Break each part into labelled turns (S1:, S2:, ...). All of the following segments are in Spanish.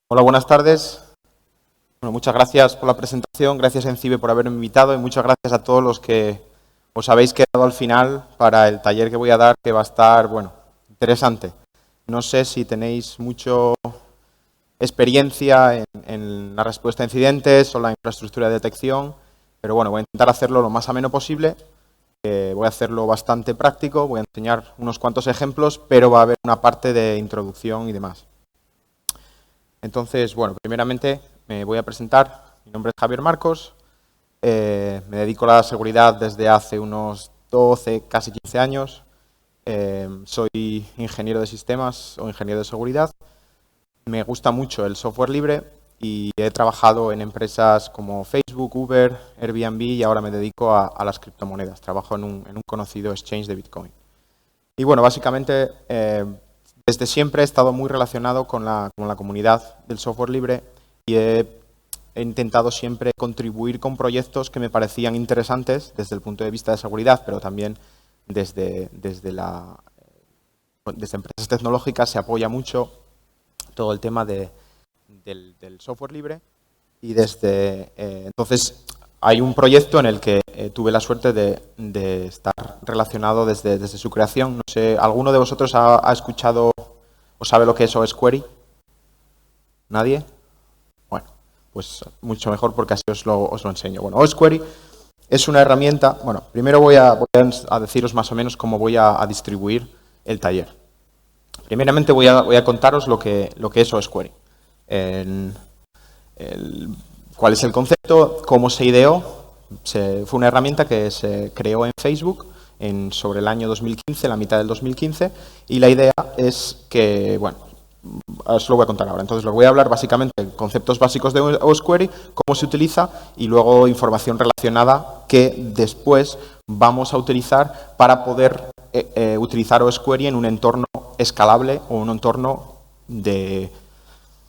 S1: Hola, buenas tardes. Bueno, muchas gracias por la presentación, gracias Encibe por haberme invitado y muchas gracias a todos los que os habéis quedado al final para el taller que voy a dar, que va a estar, bueno, interesante. No sé si tenéis mucha experiencia en la respuesta a incidentes o la infraestructura de detección, pero bueno, voy a intentar hacerlo lo más ameno posible. Voy a hacerlo bastante práctico, voy a enseñar unos cuantos ejemplos, pero va a haber una parte de introducción y demás. Entonces, bueno, primeramente me voy a presentar. Mi nombre es Javier Marcos. Me dedico a la seguridad desde hace unos 12, casi 15 años. Soy ingeniero de sistemas o ingeniero de seguridad. Me gusta mucho el software libre y he trabajado en empresas como Facebook, Uber, Airbnb y ahora me dedico a las criptomonedas. Trabajo en un conocido exchange de Bitcoin. Y bueno, básicamente desde siempre he estado muy relacionado con la comunidad del software libre y he intentado siempre contribuir con proyectos que me parecían interesantes desde el punto de vista de seguridad, pero también desde empresas tecnológicas se apoya mucho todo el tema del software libre y entonces hay un proyecto en el que tuve la suerte de estar relacionado desde su creación. No sé, ¿alguno de vosotros ha escuchado o sabe lo que es OSQuery? ¿Nadie? Bueno, pues mucho mejor porque así os lo enseño. Bueno, OSQuery es una herramienta. Bueno, primero voy a deciros más o menos cómo voy a distribuir el taller. Primeramente voy a contaros lo que es OSQuery. ¿Cuál es el concepto? ¿Cómo se ideó? Fue una herramienta que se creó en Facebook sobre el año 2015, la mitad del 2015, y la idea es que, bueno, os lo voy a contar ahora. Entonces, os voy a hablar básicamente de conceptos básicos de OSQuery, cómo se utiliza y luego información relacionada que después vamos a utilizar para poder utilizar OSQuery en un entorno escalable o un entorno de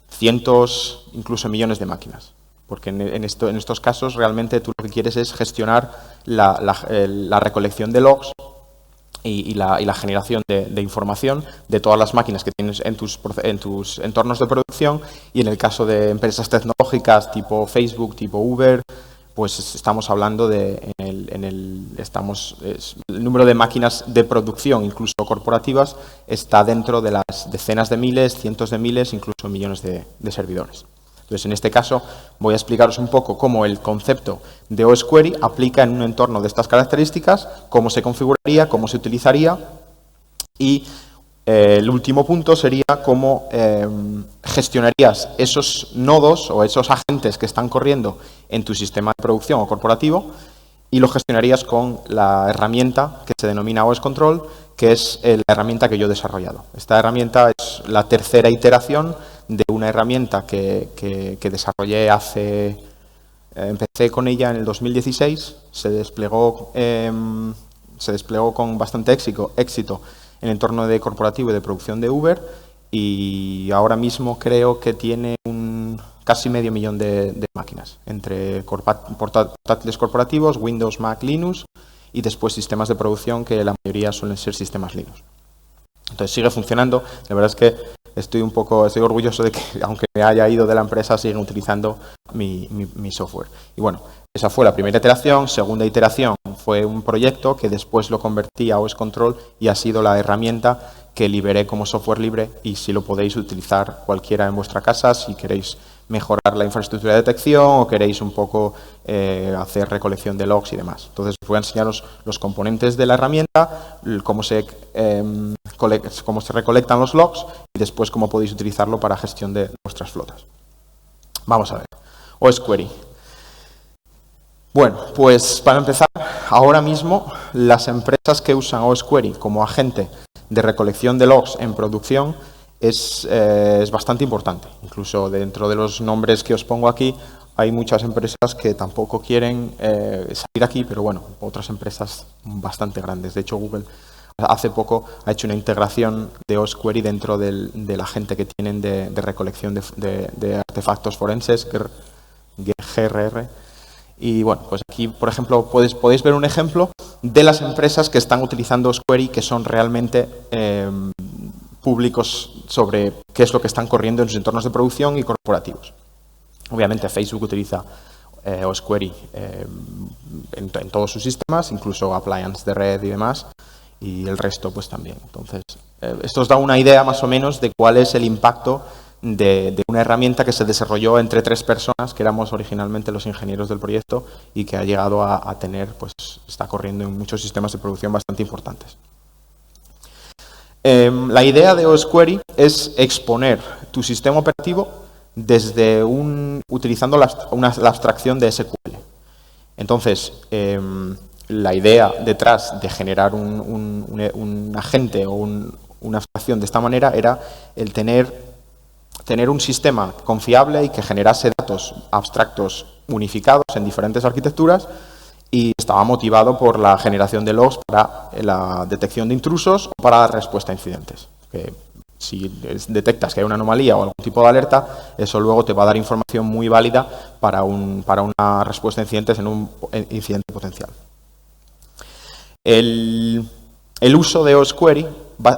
S1: cientos, incluso millones de máquinas. Porque en estos casos realmente tú lo que quieres es gestionar la recolección de logs y la generación de información de todas las máquinas que tienes en tus entornos de producción, y en el caso de empresas tecnológicas tipo Facebook, tipo Uber, pues estamos hablando el número de máquinas de producción, incluso corporativas, está dentro de las decenas de miles, cientos de miles, incluso millones de servidores. Entonces, en este caso, voy a explicaros un poco cómo el concepto de OSQuery aplica en un entorno de estas características, cómo se configuraría, cómo se utilizaría, y el último punto sería cómo gestionarías esos nodos o esos agentes que están corriendo en tu sistema de producción o corporativo, y lo gestionarías con la herramienta que se denomina OS Control, que es la herramienta que yo he desarrollado. Esta herramienta es la tercera iteración de una herramienta que desarrollé empecé con ella en el 2016, se desplegó con bastante éxito en el entorno de corporativo y de producción de Uber, y ahora mismo creo que tiene casi 500.000 de máquinas, entre portátiles corporativos, Windows, Mac, Linux, y después sistemas de producción que la mayoría suelen ser sistemas Linux. Entonces sigue funcionando. La verdad es que estoy orgulloso de que, aunque me haya ido de la empresa, siguen utilizando mi software. Y bueno, esa fue la primera iteración. Segunda iteración fue un proyecto que después lo convertí a OS Control y ha sido la herramienta que liberé como software libre, y si lo podéis utilizar cualquiera en vuestra casa, si queréis mejorar la infraestructura de detección o queréis un poco hacer recolección de logs y demás. Entonces, voy a enseñaros los componentes de la herramienta, cómo se recolectan los logs y después cómo podéis utilizarlo para gestión de vuestras flotas. Vamos a ver. OSQuery. Bueno, pues para empezar, ahora mismo las empresas que usan OSQuery como agente de recolección de logs en producción es bastante importante. Incluso dentro de los nombres que os pongo aquí hay muchas empresas que tampoco quieren salir aquí, pero bueno, otras empresas bastante grandes. De hecho, Google hace poco ha hecho una integración de OSQuery dentro del agente que tienen de recolección de artefactos forenses, GRR. Y bueno, pues aquí, por ejemplo, podéis ver un ejemplo de las empresas que están utilizando OSQuery, que son realmente públicos sobre qué es lo que están corriendo en sus entornos de producción y corporativos. Obviamente Facebook utiliza osquery en todos sus sistemas, incluso appliance de red y demás, y el resto pues también. Entonces, esto os da una idea más o menos de cuál es el impacto de una herramienta que se desarrolló entre 3 personas, que éramos originalmente los ingenieros del proyecto, y que ha llegado a tener, pues está corriendo en muchos sistemas de producción bastante importantes. La idea de osquery es exponer tu sistema operativo desde utilizando la abstracción de SQL. Entonces, la idea detrás de generar un agente o una abstracción de esta manera era el tener un sistema confiable y que generase datos abstractos unificados en diferentes arquitecturas, y estaba motivado por la generación de logs para la detección de intrusos o para la respuesta a incidentes. Si detectas que hay una anomalía o algún tipo de alerta, eso luego te va a dar información muy válida para una respuesta a incidentes en un incidente potencial. El uso de osquery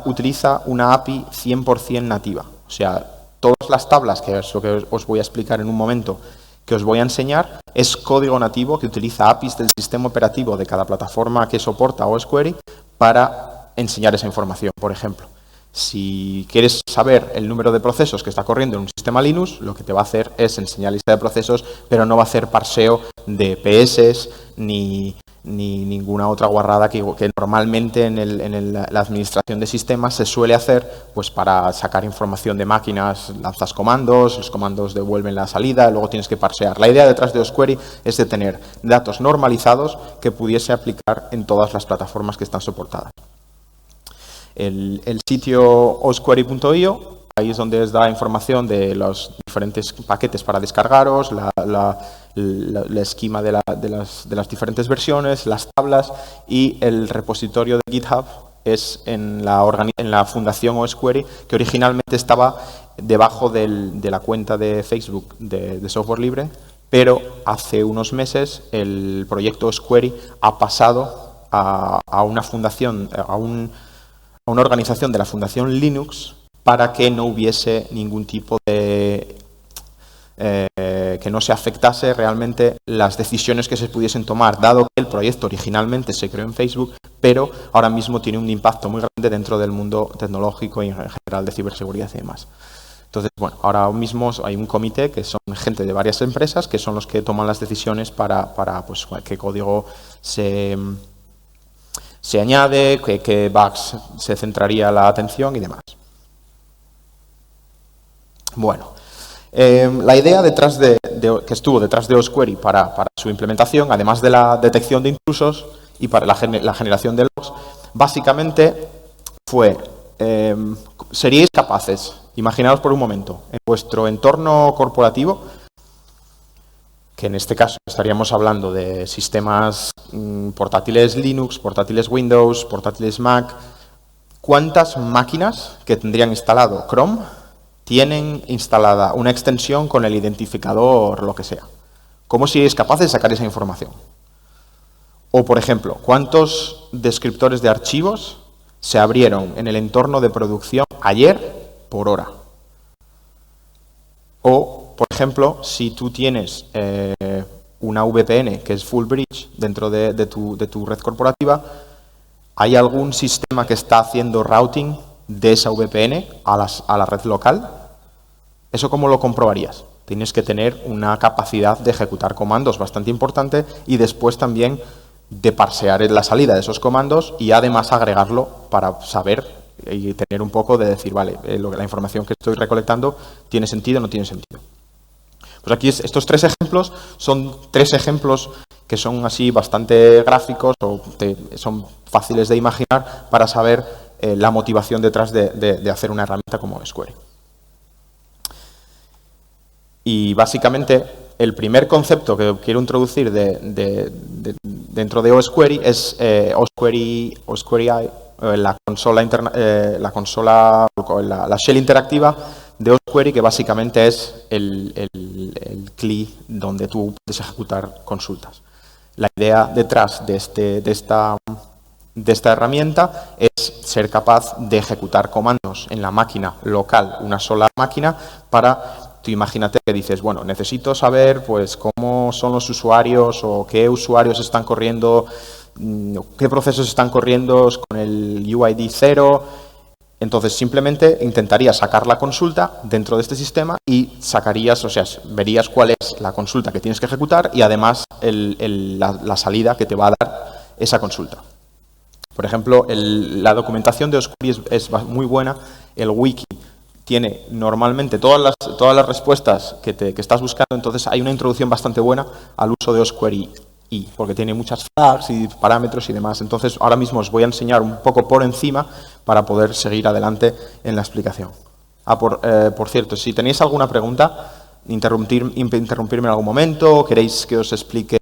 S1: utiliza una API 100% nativa. O sea, todas las tablas, que es lo que os voy a explicar en un momento, que os voy a enseñar, es código nativo que utiliza APIs del sistema operativo de cada plataforma que soporta osquery para enseñar esa información. Por ejemplo, si quieres saber el número de procesos que está corriendo en un sistema Linux, lo que te va a hacer es enseñar lista de procesos, pero no va a hacer parseo de PS ni ninguna otra guarrada que normalmente en la administración de sistemas se suele hacer, pues para sacar información de máquinas lanzas comandos, los comandos devuelven la salida, luego tienes que parsear. La idea detrás de osquery es de tener datos normalizados que pudiese aplicar en todas las plataformas que están soportadas. El sitio osquery.io, ahí es donde os da información de los diferentes paquetes para descargaros, la esquema de las diferentes versiones, las tablas, y el repositorio de GitHub es en la fundación osquery, que originalmente estaba debajo de la cuenta de Facebook de software libre, pero hace unos meses el proyecto osquery ha pasado a una fundación, a una organización de la Fundación Linux, para que no hubiese ningún tipo de que no se afectase realmente las decisiones que se pudiesen tomar, dado que el proyecto originalmente se creó en Facebook, pero ahora mismo tiene un impacto muy grande dentro del mundo tecnológico y en general de ciberseguridad y demás. Entonces, bueno, ahora mismo hay un comité que son gente de varias empresas que son los que toman las decisiones para pues, qué código se añade, qué bugs se centraría la atención y demás. Bueno, la idea que estuvo detrás de osquery para su implementación, además de la detección de intrusos y para la generación de logs, básicamente fue, seríais capaces, imaginaos por un momento, en vuestro entorno corporativo, que en este caso estaríamos hablando de sistemas portátiles Linux, portátiles Windows, portátiles Mac, ¿cuántas máquinas que tendrían instalado Chrome tienen instalada una extensión con el identificador, lo que sea? ¿Cómo seríais capaces de sacar esa información? O, por ejemplo, ¿cuántos descriptores de archivos se abrieron en el entorno de producción ayer por hora? O, por ejemplo, si tú tienes una VPN que es full bridge dentro de tu red corporativa, ¿hay algún sistema que está haciendo routing de esa VPN a la red local? ¿Eso cómo lo comprobarías? Tienes que tener una capacidad de ejecutar comandos bastante importante y después también de parsear la salida de esos comandos y además agregarlo para saber y tener un poco de decir, vale, la información que estoy recolectando ¿tiene sentido o no tiene sentido? Pues aquí estos 3 ejemplos son 3 ejemplos que son así bastante gráficos o son fáciles de imaginar para saber la motivación detrás de hacer una herramienta como osquery. Y básicamente el primer concepto que quiero introducir dentro de osquery es osquery la shell interactiva de osquery, que básicamente es el CLI donde tú puedes ejecutar consultas. La idea detrás de esta herramienta es ser capaz de ejecutar comandos en la máquina local, una sola máquina, para, tú imagínate que dices, bueno, necesito saber pues cómo son los usuarios o qué usuarios están corriendo, qué procesos están corriendo con el UID 0. Entonces, simplemente intentarías sacar la consulta dentro de este sistema y sacarías, o sea, verías cuál es la consulta que tienes que ejecutar y además la salida que te va a dar esa consulta. Por ejemplo, la documentación de OSquery es muy buena, el wiki tiene normalmente todas las respuestas que estás buscando, entonces hay una introducción bastante buena al uso de OSquery, porque tiene muchas flags y parámetros y demás. Entonces, ahora mismo os voy a enseñar un poco por encima para poder seguir adelante en la explicación. Por cierto, si tenéis alguna pregunta, interrumpirme en algún momento, queréis que os explique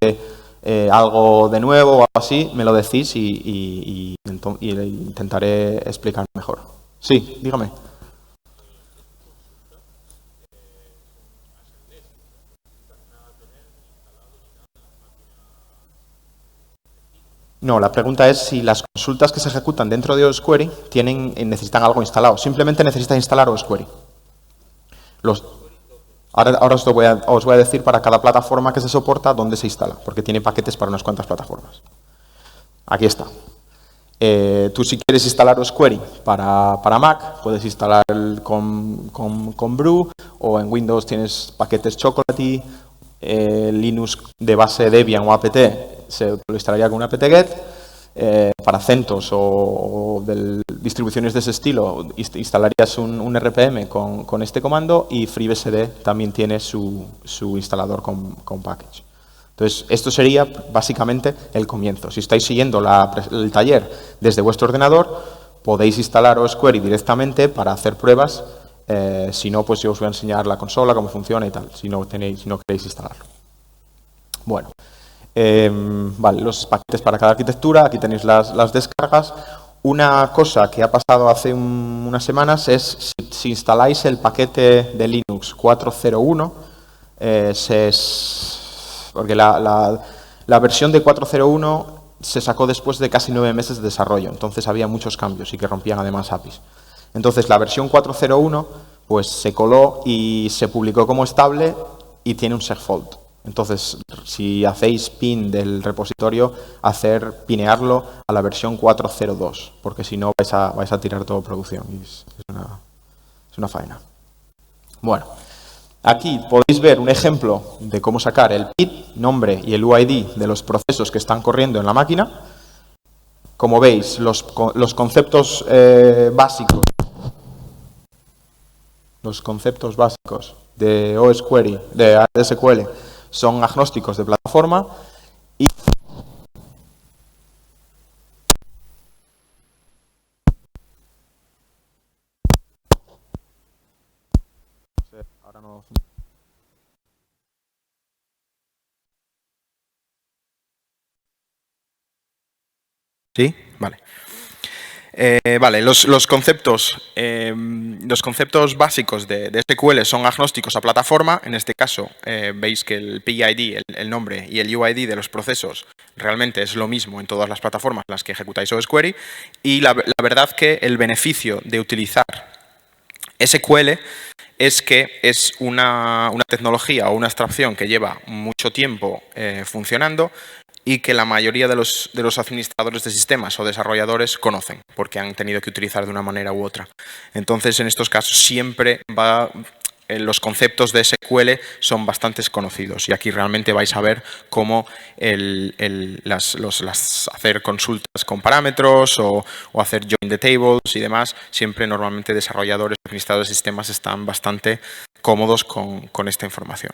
S1: algo de nuevo o algo así, me lo decís y intentaré explicar mejor. Sí, dígame. No, la pregunta es si las consultas que se ejecutan dentro de OSquery necesitan algo instalado. Simplemente necesitas instalar OSquery. Ahora os voy a decir para cada plataforma que se soporta dónde se instala, porque tiene paquetes para unas cuantas plataformas. Aquí está. Tú si quieres instalar OSquery para Mac, puedes instalar con Brew, o en Windows tienes paquetes Chocolatey, Linux de base Debian o apt se lo instalaría con un apt-get. Para CentOS o distribuciones de ese estilo, instalarías un RPM con este comando, y FreeBSD también tiene su instalador con package. Entonces, esto sería básicamente el comienzo. Si estáis siguiendo el taller desde vuestro ordenador, podéis instalar OSquery directamente para hacer pruebas. Si no, pues yo os voy a enseñar la consola, cómo funciona y tal, si no queréis instalarlo. Bueno. Vale, los paquetes para cada arquitectura, aquí tenéis las descargas. Una cosa que ha pasado hace unas semanas es, si instaláis el paquete de Linux 4.0.1, porque la versión de 4.0.1 se sacó después de casi 9 meses de desarrollo, entonces había muchos cambios y que rompían además APIs. Entonces la versión 4.0.1 pues se coló y se publicó como estable y tiene un segfault. Entonces, si hacéis pin del repositorio, pinearlo a la versión 4.0.2, porque si no vais a tirar todo producción. Y es una faena. Bueno, aquí podéis ver un ejemplo de cómo sacar el PID, nombre y el UID de los procesos que están corriendo en la máquina. Como veis, los conceptos básicos. Los conceptos básicos de OSquery, de SQL, son agnósticos de plataforma y ahora no. ¿Sí? Vale. Vale, los conceptos básicos de SQL son agnósticos a plataforma. En este caso, veis que el PID, el nombre, y el UID de los procesos realmente es lo mismo en todas las plataformas en las que ejecutáis OSquery. Y la verdad que el beneficio de utilizar SQL es que es una tecnología o una abstracción que lleva mucho tiempo funcionando, y que la mayoría de los administradores de sistemas o desarrolladores conocen, porque han tenido que utilizar de una manera u otra. Entonces, en estos casos siempre los conceptos de SQL son bastante conocidos, y aquí realmente vais a ver cómo hacer consultas con parámetros o hacer join the tables y demás. Siempre normalmente desarrolladores o administradores de sistemas están bastante cómodos con esta información.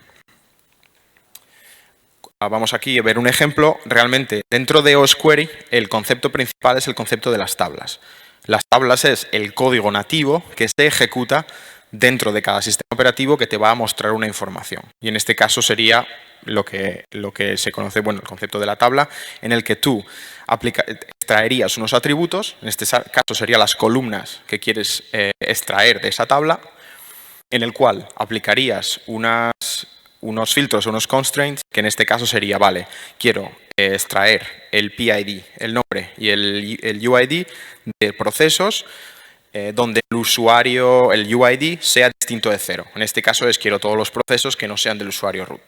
S1: Vamos aquí a ver un ejemplo. Realmente, dentro de OSquery, el concepto principal es el concepto de las tablas. Las tablas es el código nativo que se ejecuta dentro de cada sistema operativo que te va a mostrar una información. Y en este caso sería lo que se conoce, bueno, el concepto de la tabla, en el que tú extraerías unos atributos, en este caso serían las columnas que quieres extraer de esa tabla, en el cual aplicarías unos filtros, unos constraints, que en este caso sería, vale, quiero extraer el PID, el nombre y el UID de procesos donde el usuario, el UID, sea distinto de 0. En este caso quiero todos los procesos que no sean del usuario root.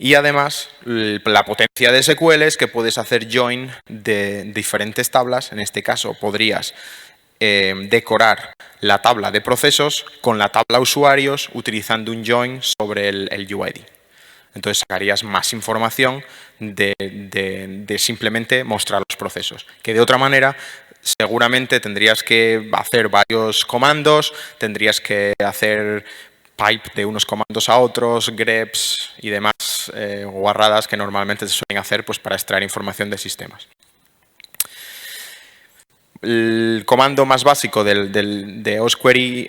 S1: Y además, la potencia de SQL es que puedes hacer join de diferentes tablas. En este caso, podrías decorar la tabla de procesos con la tabla usuarios utilizando un join sobre el UID. Entonces, sacarías más información de simplemente mostrar los procesos. Que de otra manera, seguramente tendrías que hacer varios comandos, tendrías que hacer pipe de unos comandos a otros, greps y demás guarradas que normalmente se suelen hacer pues, para extraer información de sistemas. El comando más básico de OSQuery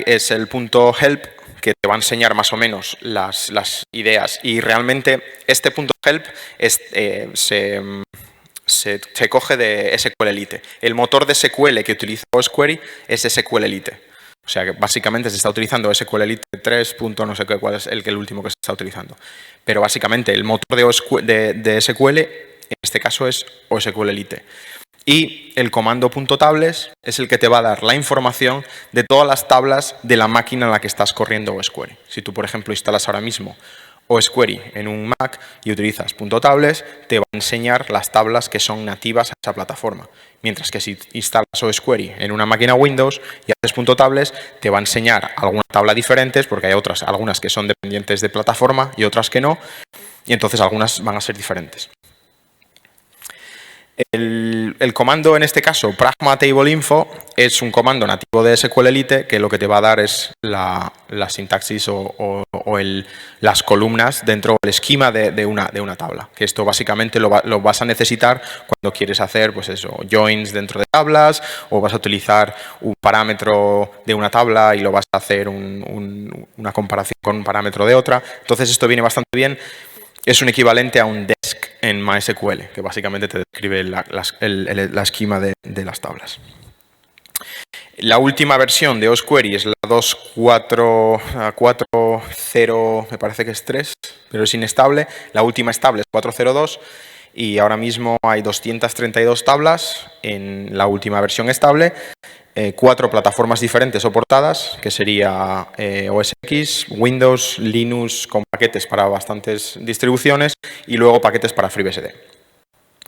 S1: es el .help, que te va a enseñar más o menos las ideas. Y realmente este .help se coge de SQLite. El motor de SQL que utiliza OSQuery es SQLite. O sea que básicamente se está utilizando SQLite 3. No sé cuál es el último que se está utilizando. Pero básicamente el motor de SQL en este caso es OSQLite. Y el comando .tables es el que te va a dar la información de todas las tablas de la máquina en la que estás corriendo OSQuery. Si tú, por ejemplo, instalas ahora mismo OSQuery en un Mac y utilizas .tables, te va a enseñar las tablas que son nativas a esa plataforma. Mientras que si instalas OSQuery en una máquina Windows y haces .tables, te va a enseñar algunas tablas diferentes, porque hay algunas que son dependientes de plataforma y otras que no, y entonces algunas van a ser diferentes. El comando, en este caso, pragma table info, es un comando nativo de SQLite que lo que te va a dar es la sintaxis o las columnas dentro del esquema de una tabla. Que esto básicamente lo vas a necesitar cuando quieres hacer pues eso, joins dentro de tablas, o vas a utilizar un parámetro de una tabla y lo vas a hacer una comparación con un parámetro de otra. Entonces esto viene bastante bien. Es un equivalente a un desk en MySQL, que básicamente te describe la esquema de las tablas. La última versión de OSQuery es la 2.4.0, me parece que es 3, pero es inestable. La última estable es 4.0.2 y ahora mismo hay 232 tablas en la última versión estable. 4 plataformas diferentes soportadas, que sería OS X, Windows, Linux, con paquetes para bastantes distribuciones y luego paquetes para FreeBSD.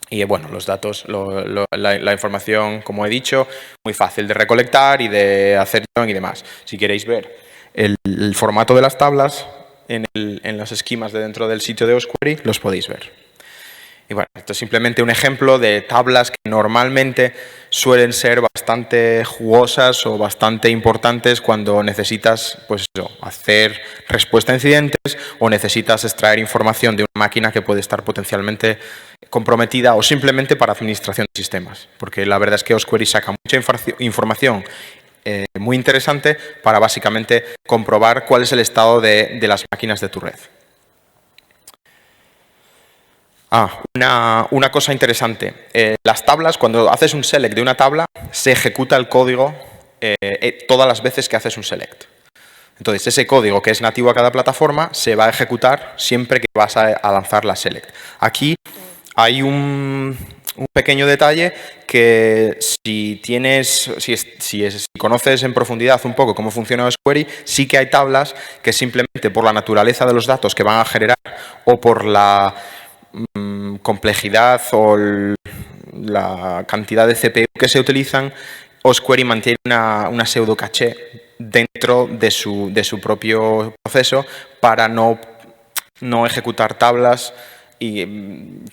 S1: Y bueno, los datos, la información, como he dicho, muy fácil de recolectar y de hacer y demás. Si queréis ver el formato de las tablas en los esquemas de dentro del sitio de OSQuery, los podéis ver. Y bueno, esto es simplemente un ejemplo de tablas que normalmente suelen ser bastante jugosas o bastante importantes cuando necesitas pues eso, hacer respuesta a incidentes o necesitas extraer información de una máquina que puede estar potencialmente comprometida o simplemente para administración de sistemas. Porque la verdad es que OSQuery saca mucha información muy interesante para básicamente comprobar cuál es el estado de las máquinas de tu red. Una cosa interesante. Las tablas, cuando haces un select de una tabla, se ejecuta el código todas las veces que haces un select. Entonces, ese código que es nativo a cada plataforma se va a ejecutar siempre que vas a lanzar la select. Aquí hay un pequeño detalle que si conoces en profundidad un poco cómo funciona OSQuery, sí que hay tablas que simplemente por la naturaleza de los datos que van a generar o por la complejidad o la cantidad de CPU que se utilizan, OSQuery mantiene una pseudo caché dentro de su propio proceso para no ejecutar tablas y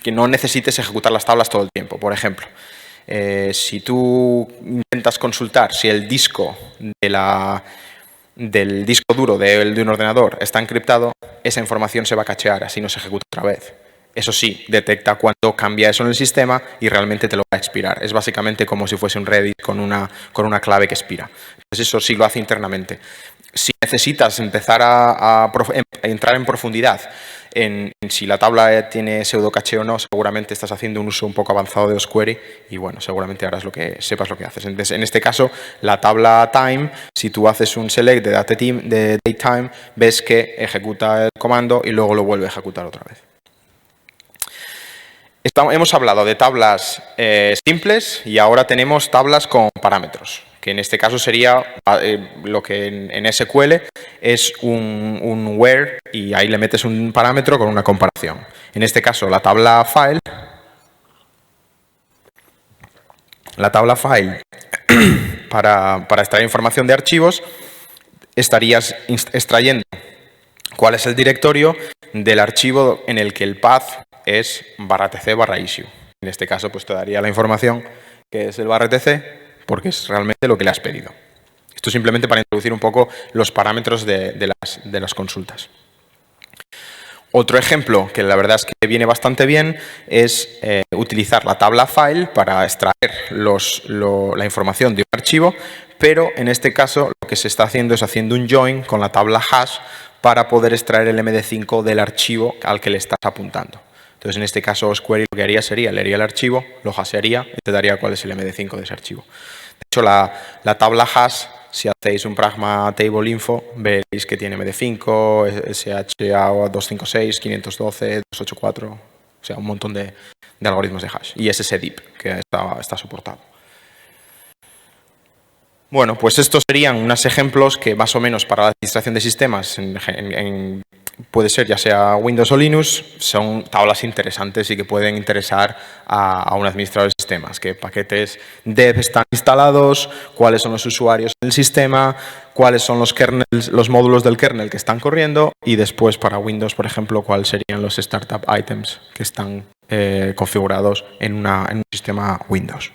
S1: que no necesites ejecutar las tablas todo el tiempo. Por ejemplo, si tú intentas consultar si el disco del disco duro de un ordenador está encriptado, esa información se va a cachear, así no se ejecuta otra vez. Eso sí, detecta cuando cambia eso en el sistema y realmente te lo va a expirar. Es básicamente como si fuese un Redis con una clave que expira. Entonces eso sí lo hace internamente. Si necesitas empezar a entrar en profundidad en si la tabla tiene pseudocaché o no, seguramente estás haciendo un uso un poco avanzado de osquery y bueno, seguramente harás sepas lo que haces. Entonces, en este caso, la tabla time, si tú haces un select de datetime, ves que ejecuta el comando y luego lo vuelve a ejecutar otra vez. Hemos hablado de tablas simples y ahora tenemos tablas con parámetros, que en este caso sería lo que en SQL es un where y ahí le metes un parámetro con una comparación. En este caso, la tabla file para extraer información de archivos, estarías extrayendo cuál es el directorio del archivo en el que el path es /tc/issue. En este caso, pues te daría la información que es el /tc, porque es realmente lo que le has pedido. Esto simplemente para introducir un poco los parámetros de las consultas. Otro ejemplo, que la verdad es que viene bastante bien, es utilizar la tabla file para extraer la información de un archivo, pero en este caso lo que se está haciendo es haciendo un join con la tabla hash para poder extraer el MD5 del archivo al que le estás apuntando. Entonces, en este caso, osquery lo que haría sería, leería el archivo, lo hashearía y te daría cuál es el MD5 de ese archivo. De hecho, la tabla hash, si hacéis un pragma table info, veréis que tiene MD5, SHA-256, 512, 284, o sea, un montón de algoritmos de hash. Y SSDIP, que está soportado. Bueno, pues estos serían unos ejemplos que más o menos para la administración de sistemas, puede ser ya sea Windows o Linux, son tablas interesantes y que pueden interesar a un administrador de sistemas. Qué paquetes dev están instalados, cuáles son los usuarios del sistema, cuáles son los módulos del kernel que están corriendo y después para Windows, por ejemplo, cuáles serían los startup items que están configurados en un sistema Windows.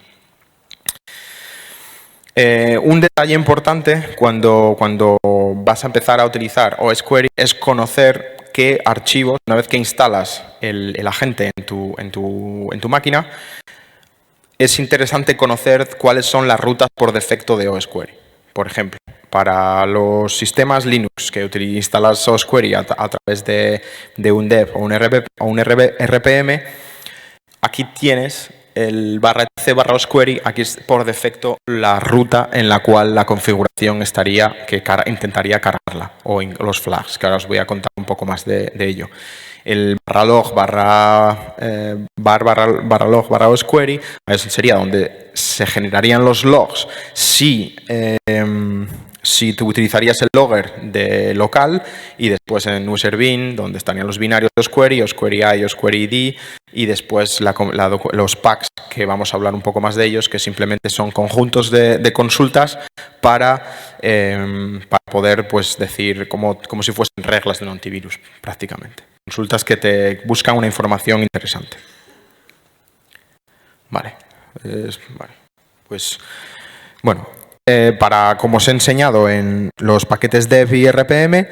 S1: Un detalle importante cuando vas a empezar a utilizar osquery es conocer qué archivos, una vez que instalas el agente en tu máquina, es interesante conocer cuáles son las rutas por defecto de osquery. Por ejemplo, para los sistemas Linux que instalas osquery a través de un dev o un RPM, aquí tienes el /tc/osquery, aquí es por defecto la ruta en la cual la configuración intentaría cargarla, o los flags, que ahora os voy a contar un poco más de ello. El /log /osquery sería donde se generarían los logs si tú utilizarías el logger de local y después en userbin, donde estarían los binarios de osquery, osquery i, osquery id y después los packs, que vamos a hablar un poco más de ellos, que simplemente son conjuntos de consultas para poder pues, decir como si fuesen reglas de un antivirus prácticamente. Consultas que te buscan una información interesante. Vale. Pues, bueno, como os he enseñado en los paquetes dev y RPM,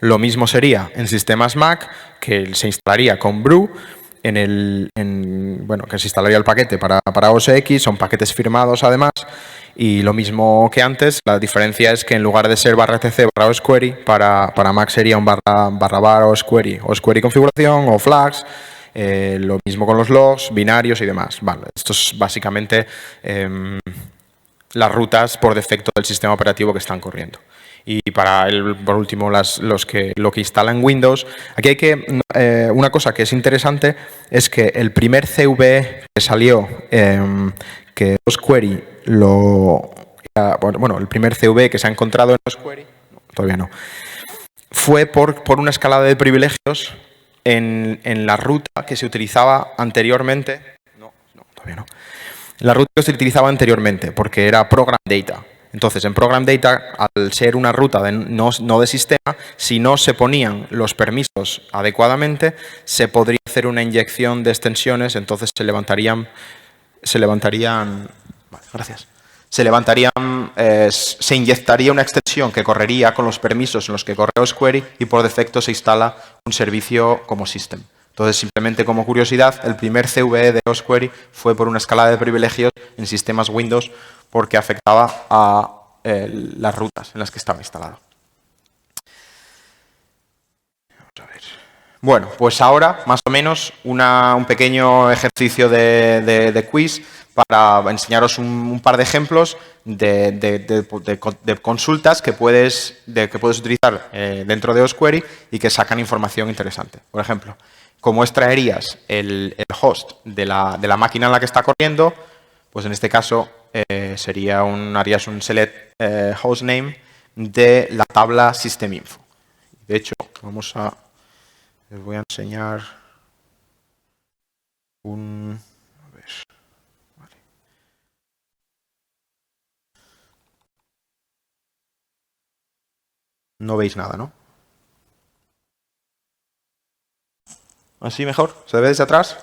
S1: lo mismo sería en sistemas Mac, que se instalaría con brew, que se instalaría el paquete para OS X, son paquetes firmados además, y lo mismo que antes, la diferencia es que en lugar de ser /tc/osquery, para Mac sería un /osquery, osquery configuración o flags, lo mismo con los logs, binarios y demás. Vale, esto es básicamente las rutas por defecto del sistema operativo que están corriendo. Y por último, lo que instalan Windows. Aquí hay una cosa que es interesante es que el primer CVE que salió, que osquery el primer CVE que se ha encontrado en osquery, no, todavía no, fue por una escalada de privilegios en la ruta que se utilizaba anteriormente. No, todavía no. La ruta que se utilizaba anteriormente, porque era Program Data. Entonces, en Program Data, al ser una ruta no de sistema, si no se ponían los permisos adecuadamente, se podría hacer una inyección de extensiones, entonces se levantarían, vale, gracias. Se inyectaría una extensión que correría con los permisos en los que corre osquery y por defecto se instala un servicio como system. Entonces, simplemente como curiosidad, el primer CVE de osquery fue por una escalada de privilegios en sistemas Windows porque afectaba a las rutas en las que estaba instalado. Vamos a ver. Bueno, pues ahora, más o menos, un pequeño ejercicio de quiz para enseñaros un par de ejemplos de consultas que puedes utilizar dentro de osquery y que sacan información interesante. Por ejemplo, cómo extraerías el host de la máquina en la que está corriendo, pues en este caso harías un select hostname de la tabla systeminfo. De hecho, les voy a enseñar a ver, vale. No veis nada, ¿no? ¿Así mejor? ¿Se ve desde atrás?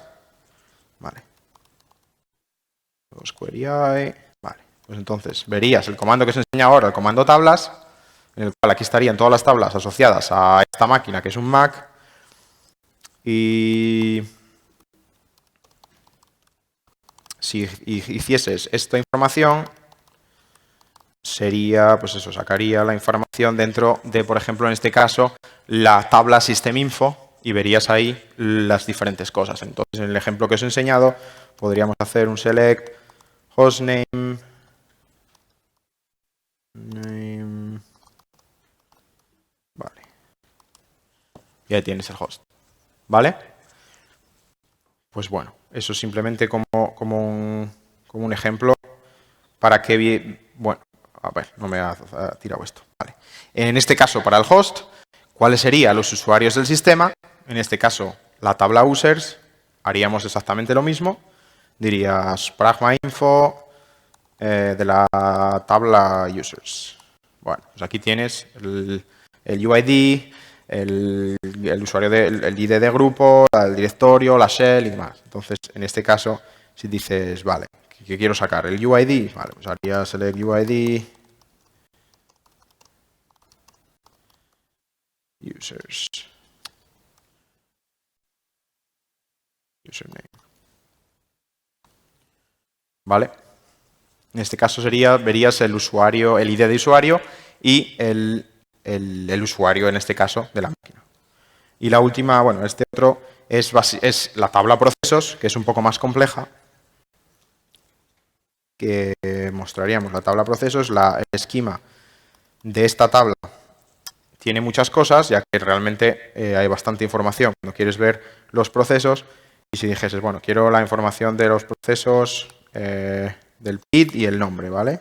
S1: Vale. Query vale. Pues entonces verías el comando que os enseña ahora, el comando tablas, en el cual aquí estarían todas las tablas asociadas a esta máquina que es un Mac. Y si hicieses esta información, sería, pues eso, sacaría la información dentro de, por ejemplo, en este caso, la tabla systeminfo y verías ahí las diferentes cosas. Entonces, en el ejemplo que os he enseñado, podríamos hacer un select hostname vale. Y ahí tienes el host. ¿Vale? Pues bueno, eso simplemente como un ejemplo para que... Bueno, a ver, no me ha tirado esto. Vale. En este caso, para el host, ¿cuáles serían los usuarios del sistema? En este caso, la tabla users, haríamos exactamente lo mismo. Dirías pragma info de la tabla users. Bueno, pues aquí tienes el UID, el usuario el ID de grupo, el directorio, la shell y demás. Entonces, en este caso, si dices, vale, ¿qué quiero sacar? El UID, vale, pues haría select UID, users, username. ¿Vale? En este caso verías el usuario, el ID de usuario y el usuario, en este caso, de la máquina. Y la última, bueno, este otro es la tabla procesos, que es un poco más compleja, que mostraríamos. La tabla procesos, el esquema de esta tabla tiene muchas cosas, ya que realmente hay bastante información cuando quieres ver los procesos. Y si dijeses, bueno, quiero la información de los procesos del PID y el nombre, ¿vale?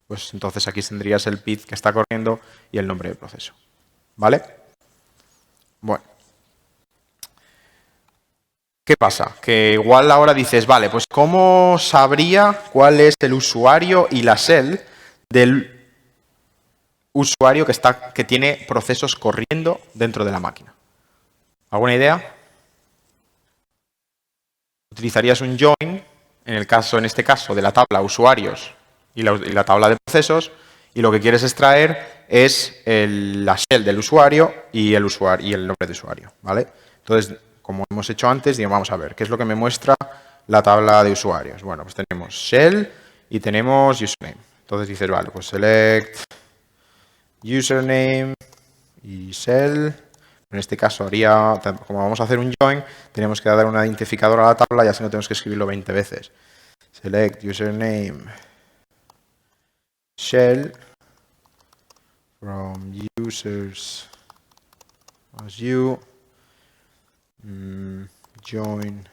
S1: Pues entonces aquí tendrías el PID que está corriendo y el nombre del proceso. ¿Vale? Bueno. ¿Qué pasa? Que igual ahora dices, vale, pues ¿cómo sabría cuál es el usuario y la shell del usuario que tiene procesos corriendo dentro de la máquina? ¿Alguna idea? Utilizarías un join, en este caso, de la tabla usuarios y la tabla de procesos, y lo que quieres extraer es la shell del usuario y el nombre de usuario, ¿vale? Entonces, como hemos hecho antes, digamos, vamos a ver, ¿qué es lo que me muestra la tabla de usuarios? Bueno, pues tenemos shell y tenemos username. Entonces dices, vale, pues select username y shell. En este caso, como vamos a hacer un join, tenemos que dar un identificador a la tabla y así no tenemos que escribirlo 20 veces. Select username shell from users as you join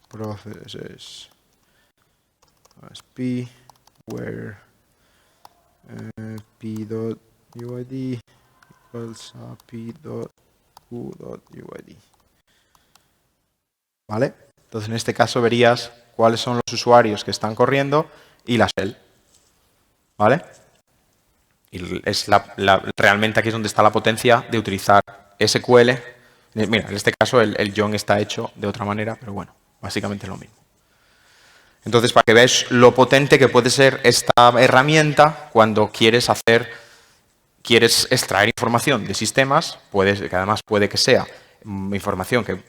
S1: processes as p where p.uid equals a p.u.uid. ¿Vale? Entonces en este caso verías cuáles son los usuarios que están corriendo y la shell. ¿Vale? Y es realmente aquí es donde está la potencia de utilizar SQL. Mira, en este caso el join está hecho de otra manera, pero bueno, básicamente es lo mismo. Entonces, para que veáis lo potente que puede ser esta herramienta cuando quieres extraer información de sistemas, que además puede que sea información que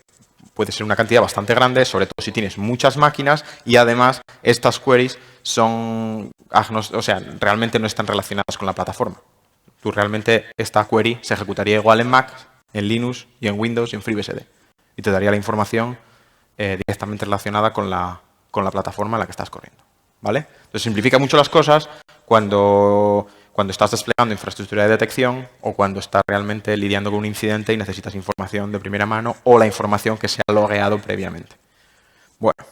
S1: puede ser una cantidad bastante grande, sobre todo si tienes muchas máquinas y además estas queries realmente no están relacionadas con la plataforma. Tú realmente esta query se ejecutaría igual en Mac, en Linux y en Windows y en FreeBSD. Y te daría la información directamente relacionada con la plataforma en la que estás corriendo. ¿Vale? Entonces simplifica mucho las cosas cuando estás desplegando infraestructura de detección o cuando estás realmente lidiando con un incidente y necesitas información de primera mano o la información que se ha logueado previamente. Bueno.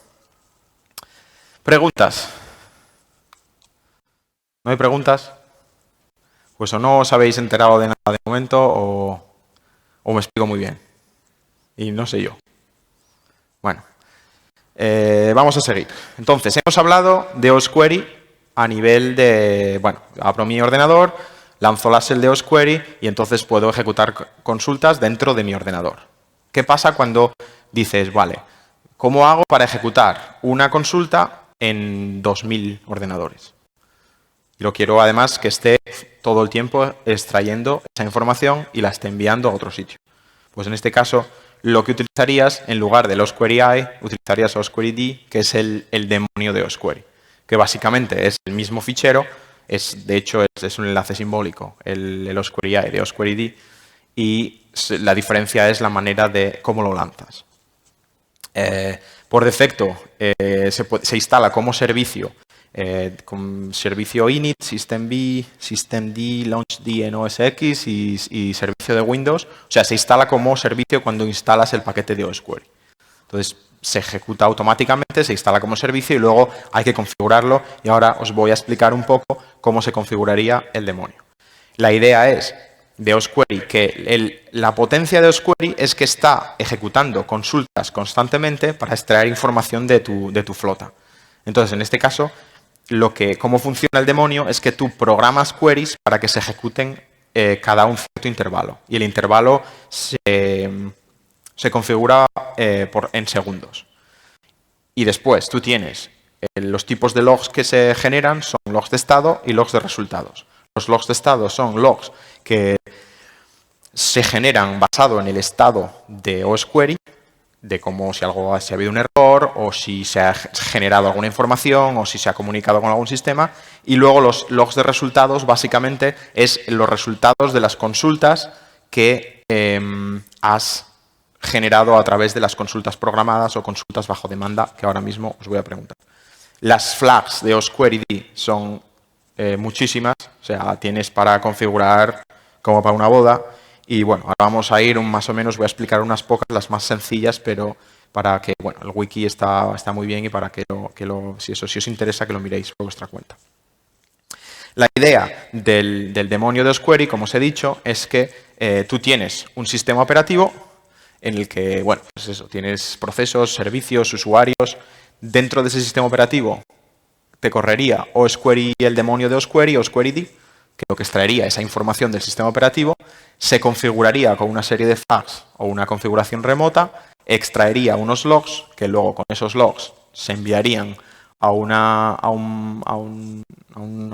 S1: ¿Preguntas? ¿No hay preguntas? Pues o no os habéis enterado de nada de momento o me explico muy bien. Y no sé yo. Bueno, vamos a seguir. Entonces, hemos hablado de osquery a nivel de, bueno, abro mi ordenador, lanzo la shell de osquery y entonces puedo ejecutar consultas dentro de mi ordenador. ¿Qué pasa cuando dices, vale, ¿cómo hago para ejecutar una consulta en 2000 ordenadores? Y lo quiero además que esté todo el tiempo extrayendo esa información y la esté enviando a otro sitio. Pues en este caso, lo que utilizarías, en lugar del osquery.i, utilizarías osquery.d, que es el demonio de osquery, que básicamente es el mismo fichero, de hecho es un enlace simbólico, el osquery.i de osquery.d, y la diferencia es la manera de cómo lo lanzas. Por defecto, se instala como servicio con servicio init, systemd, systemd, launchd en OS X y servicio de Windows. O sea, se instala como servicio cuando instalas el paquete de osquery. Entonces, se ejecuta automáticamente, se instala como servicio y luego hay que configurarlo. Y ahora os voy a explicar un poco cómo se configuraría el demonio. La idea es de osquery que la potencia de osquery es que está ejecutando consultas constantemente para extraer información de tu flota. Entonces, en este caso, cómo funciona el demonio es que tú programas queries para que se ejecuten cada un cierto intervalo. Y el intervalo se configura en segundos. Y después tú tienes los tipos de logs que se generan son logs de estado y logs de resultados. Los logs de estado son logs que se generan basado en el estado de osquery, de cómo si ha habido un error o si se ha generado alguna información o si se ha comunicado con algún sistema. Y luego los logs de resultados básicamente es los resultados de las consultas que has generado a través de las consultas programadas o consultas bajo demanda, que ahora mismo os voy a preguntar. Las flags de osquery.d son muchísimas, o sea, tienes para configurar como para una boda. Y bueno, ahora vamos a ir más o menos, voy a explicar unas pocas, las más sencillas, pero para que, bueno, el wiki está muy bien y para que si os interesa, que lo miréis por vuestra cuenta. La idea del demonio de osquery, como os he dicho, es que tú tienes un sistema operativo en el que, bueno, pues eso, tienes procesos, servicios, usuarios. Dentro de ese sistema operativo te correría osquery, el demonio de osquery, osquery.d, que lo que extraería esa información del sistema operativo, se configuraría con una serie de flags o una configuración remota, extraería unos logs, que luego con esos logs se enviarían a una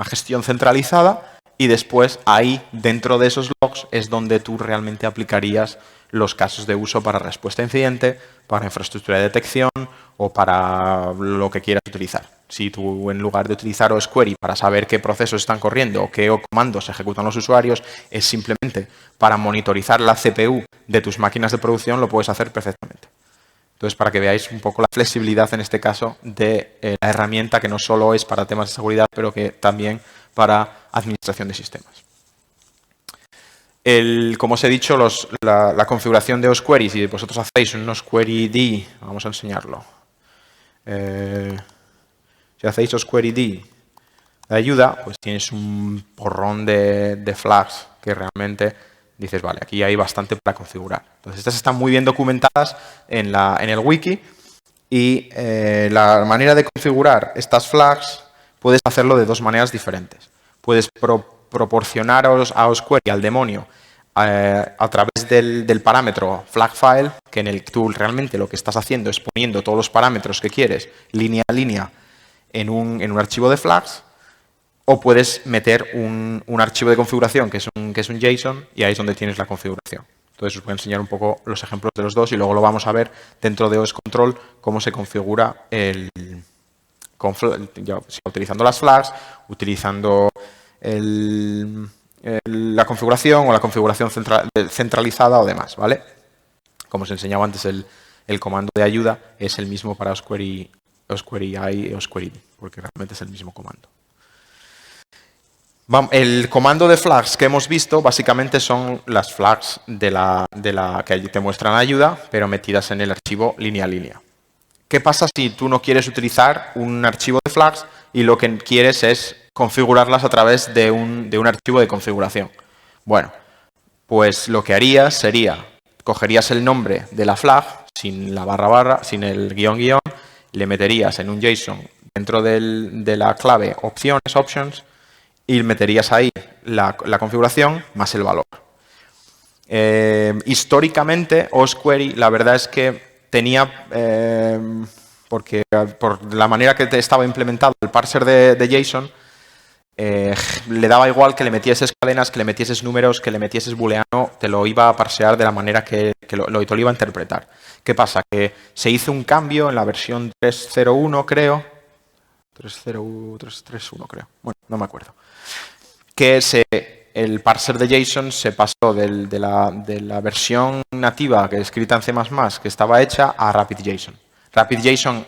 S1: gestión centralizada y después ahí, dentro de esos logs, es donde tú realmente aplicarías los casos de uso para respuesta a incidente, para infraestructura de detección o para lo que quieras utilizar. Si tú, en lugar de utilizar osquery para saber qué procesos están corriendo o qué comandos ejecutan los usuarios, es simplemente para monitorizar la CPU de tus máquinas de producción, lo puedes hacer perfectamente. Entonces, para que veáis un poco la flexibilidad, en este caso, de la herramienta, que no solo es para temas de seguridad, pero que también para administración de sistemas. Como os he dicho, la configuración de osquery, si vosotros hacéis un osquery.d, vamos a enseñarlo. Si hacéis osquery.d de ayuda, pues tienes un porrón de flags que realmente dices, vale, aquí hay bastante para configurar. Entonces, estas están muy bien documentadas en el wiki y la manera de configurar estas flags puedes hacerlo de dos maneras diferentes. Puedes proporcionar a osquery, al demonio, a través del parámetro flag_file, que en el que tú realmente lo que estás haciendo es poniendo todos los parámetros que quieres, línea a línea, en un archivo de flags, o puedes meter un archivo de configuración que es un JSON y ahí es donde tienes la configuración. Entonces os voy a enseñar un poco los ejemplos de los dos y luego lo vamos a ver dentro de OS Control cómo se configura utilizando las flags, utilizando la configuración o la configuración centralizada o demás, ¿vale? Como os enseñaba antes, el comando de ayuda es el mismo para osquery I y osquery D, porque realmente es el mismo comando. El comando de flags que hemos visto básicamente son las flags de la que te muestran ayuda, pero metidas en el archivo línea a línea. ¿Qué pasa si tú no quieres utilizar un archivo de flags y lo que quieres es configurarlas a través de un archivo de configuración? Bueno, pues lo que harías sería, cogerías el nombre de la flag sin la barra barra, sin el guión guión, le meterías en un JSON dentro de la clave options, y meterías ahí la configuración más el valor. Históricamente, osquery, la verdad es que tenía, porque por la manera que estaba implementado el parser de JSON, le daba igual que le metieses cadenas, que le metieses números, que le metieses booleano, te lo iba a parsear de la manera que te lo iba a interpretar. ¿Qué pasa? Que se hizo un cambio en la versión 3.01, creo. 3.31, creo. Bueno, no me acuerdo. Que el parser de JSON se pasó de la versión nativa que escrita en C++, que estaba hecha, a RapidJSON. RapidJSON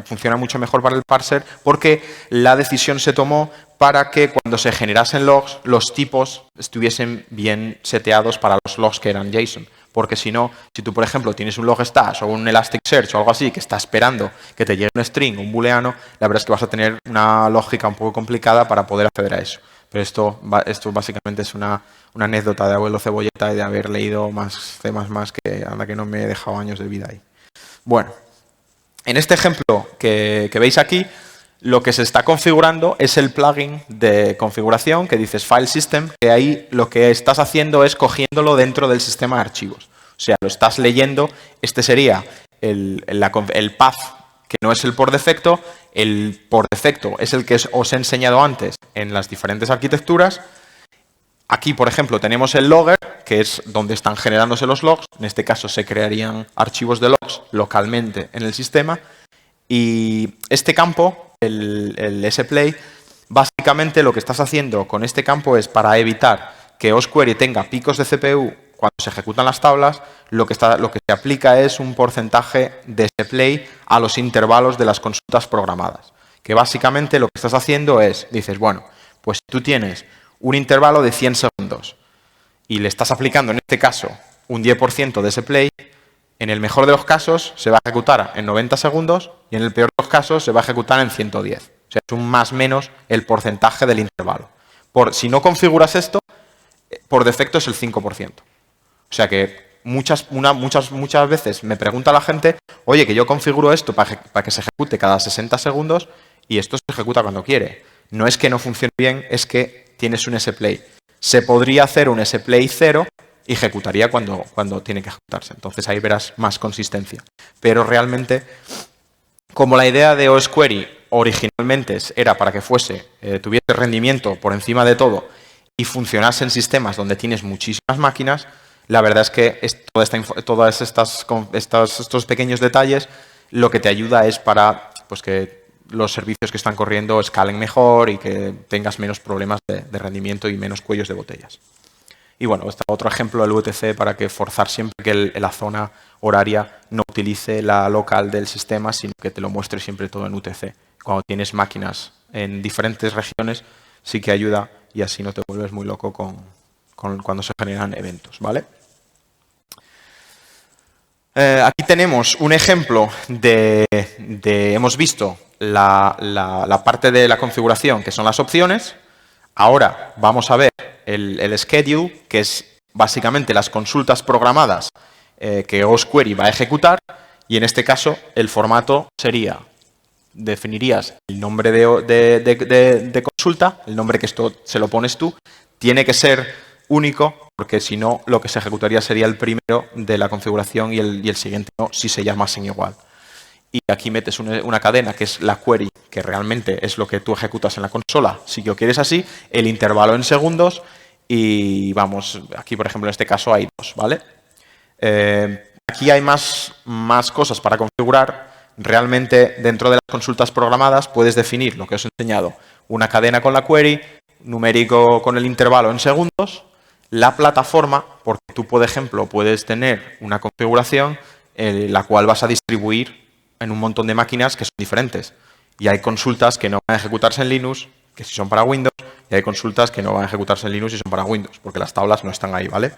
S1: funciona mucho mejor para el parser porque la decisión se tomó para que cuando se generasen logs, los tipos estuviesen bien seteados para los logs que eran JSON. Porque si no, si tú, por ejemplo, tienes un log stash o un Elasticsearch o algo así que está esperando que te llegue un string, un booleano, la verdad es que vas a tener una lógica un poco complicada para poder acceder a eso. Pero esto básicamente es una anécdota de abuelo cebolleta y de haber leído más C++ que anda que no me he dejado años de vida ahí. Bueno, en este ejemplo que veis aquí, lo que se está configurando es el plugin de configuración que dices File System, que ahí lo que estás haciendo es cogiéndolo dentro del sistema de archivos. O sea, lo estás leyendo, este sería el path, que no es el por defecto. El por defecto es el que os he enseñado antes en las diferentes arquitecturas. Aquí, por ejemplo, tenemos el logger, que es donde están generándose los logs. En este caso se crearían archivos de logs localmente en el sistema. Y este campo, el splay, básicamente lo que estás haciendo con este campo es para evitar que osquery tenga picos de CPU cuando se ejecutan las tablas, lo que se aplica es un porcentaje de splay a los intervalos de las consultas programadas. Que básicamente lo que estás haciendo es, dices, bueno, pues tú tienes un intervalo de 100 segundos y le estás aplicando en este caso un 10% de splay, en el mejor de los casos se va a ejecutar en 90 segundos y en el peor de los casos se va a ejecutar en 110. O sea, es un más menos el porcentaje del intervalo. Si no configuras esto, por defecto es el 5%. O sea que muchas veces me pregunta la gente, oye, que yo configuro esto para que se ejecute cada 60 segundos y esto se ejecuta cuando quiere. No es que no funcione bien, es que tienes un splay. Se podría hacer un splay 0 y ejecutaría cuando tiene que ejecutarse. Entonces ahí verás más consistencia. Pero realmente, como la idea de osquery originalmente era para que tuviese rendimiento por encima de todo y funcionase en sistemas donde tienes muchísimas máquinas, la verdad es que todos estos pequeños detalles lo que te ayuda es para que los servicios que están corriendo escalen mejor y que tengas menos problemas de rendimiento y menos cuellos de botellas. Y bueno, está otro ejemplo del UTC para que forzar siempre que la zona horaria no utilice la local del sistema, sino que te lo muestre siempre todo en UTC. Cuando tienes máquinas en diferentes regiones, sí que ayuda y así no te vuelves muy loco cuando se generan eventos, ¿vale? Aquí tenemos un ejemplo hemos visto la parte de la configuración, que son las opciones. Ahora vamos a ver el schedule, que es básicamente las consultas programadas que osquery va a ejecutar. Y en este caso, el formato sería, definirías el nombre de consulta, el nombre que esto se lo pones tú, tiene que ser único, porque si no, lo que se ejecutaría sería el primero de la configuración y el siguiente no, si se llamasen igual. Y aquí metes una cadena que es la query, que realmente es lo que tú ejecutas en la consola, si lo quieres así, el intervalo en segundos y vamos, aquí por ejemplo en este caso hay 2, ¿vale? Aquí hay más cosas para configurar. Realmente dentro de las consultas programadas puedes definir lo que os he enseñado, una cadena con la query, numérico con el intervalo en segundos, la plataforma, porque tú, por ejemplo, puedes tener una configuración la cual vas a distribuir en un montón de máquinas que son diferentes. Y hay consultas que no van a ejecutarse en Linux, que sí son para Windows, y hay consultas que no van a ejecutarse en Linux y son para Windows, porque las tablas no están ahí, ¿vale?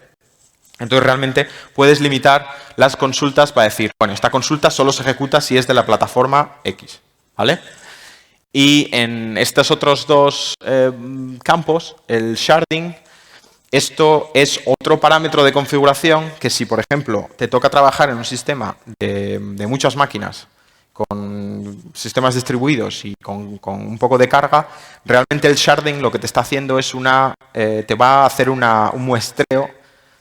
S1: Entonces, realmente puedes limitar las consultas para decir, bueno, esta consulta solo se ejecuta si es de la plataforma X, ¿vale? Y en estos otros dos campos, el sharding, esto es otro parámetro de configuración que si, por ejemplo, te toca trabajar en un sistema de muchas máquinas, con sistemas distribuidos y con un poco de carga, realmente el sharding lo que te está haciendo es te va a hacer un muestreo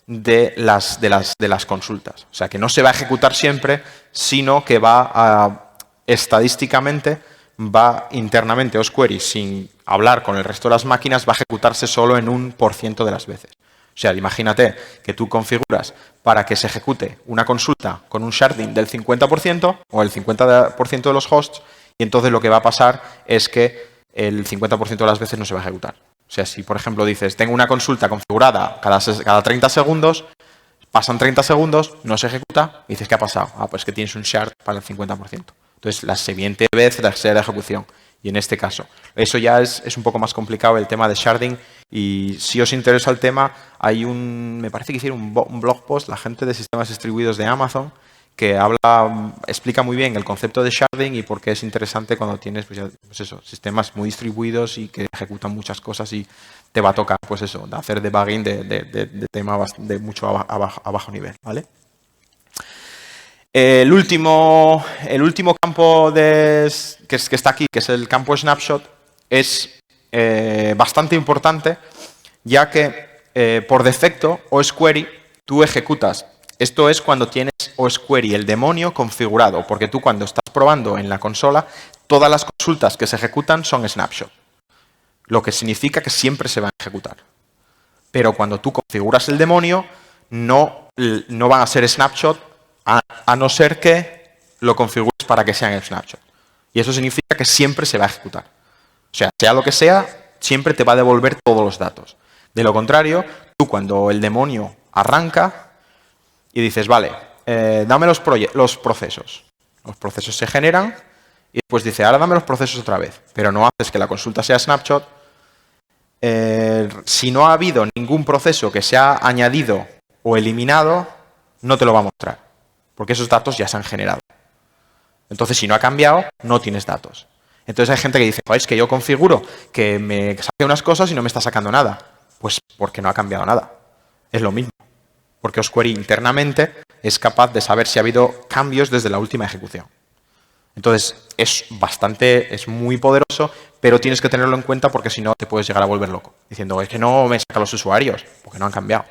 S1: de las consultas. O sea, que no se va a ejecutar siempre, sino que estadísticamente, va internamente osquery, sin hablar con el resto de las máquinas, va a ejecutarse solo en 1% de las veces. O sea, imagínate que tú configuras para que se ejecute una consulta con un sharding del 50% o el 50% de los hosts, y entonces lo que va a pasar es que el 50% de las veces no se va a ejecutar. O sea, si por ejemplo dices, tengo una consulta configurada cada 30 segundos, pasan 30 segundos, no se ejecuta, y dices, ¿qué ha pasado? Ah, pues que tienes un shard para el 50%. Entonces, la siguiente vez será la ejecución. Y en este caso, eso ya es un poco más complicado el tema de sharding. Y si os interesa el tema, me parece que hicieron un blog post, la gente de sistemas distribuidos de Amazon, que explica muy bien el concepto de sharding y por qué es interesante cuando tienes sistemas muy distribuidos y que ejecutan muchas cosas y te va a tocar hacer debugging de temas de mucho a bajo nivel, ¿vale? El último campo que está aquí, que es el campo snapshot, es bastante importante, ya que por defecto osquery tú ejecutas. Esto es cuando tienes osquery, el demonio, configurado, porque tú cuando estás probando en la consola, todas las consultas que se ejecutan son snapshot, lo que significa que siempre se van a ejecutar. Pero cuando tú configuras el demonio, no van a ser snapshot, a no ser que lo configures para que sean snapshot. Y eso significa que siempre se va a ejecutar. O sea lo que sea, siempre te va a devolver todos los datos. De lo contrario, tú cuando el demonio arranca y dices, vale, dame los procesos. Los procesos se generan y después dice, ahora dame los procesos otra vez. Pero no haces que la consulta sea snapshot. Si no ha habido ningún proceso que se ha añadido o eliminado, no te lo va a mostrar, porque esos datos ya se han generado. Entonces, si no ha cambiado, no tienes datos. Entonces hay gente que dice, es que yo configuro que me saque unas cosas y no me está sacando nada. Pues porque no ha cambiado nada. Es lo mismo. Porque osquery internamente es capaz de saber si ha habido cambios desde la última ejecución. Entonces, es muy poderoso, pero tienes que tenerlo en cuenta porque si no te puedes llegar a volver loco. Diciendo, es que no me saca los usuarios, porque no han cambiado.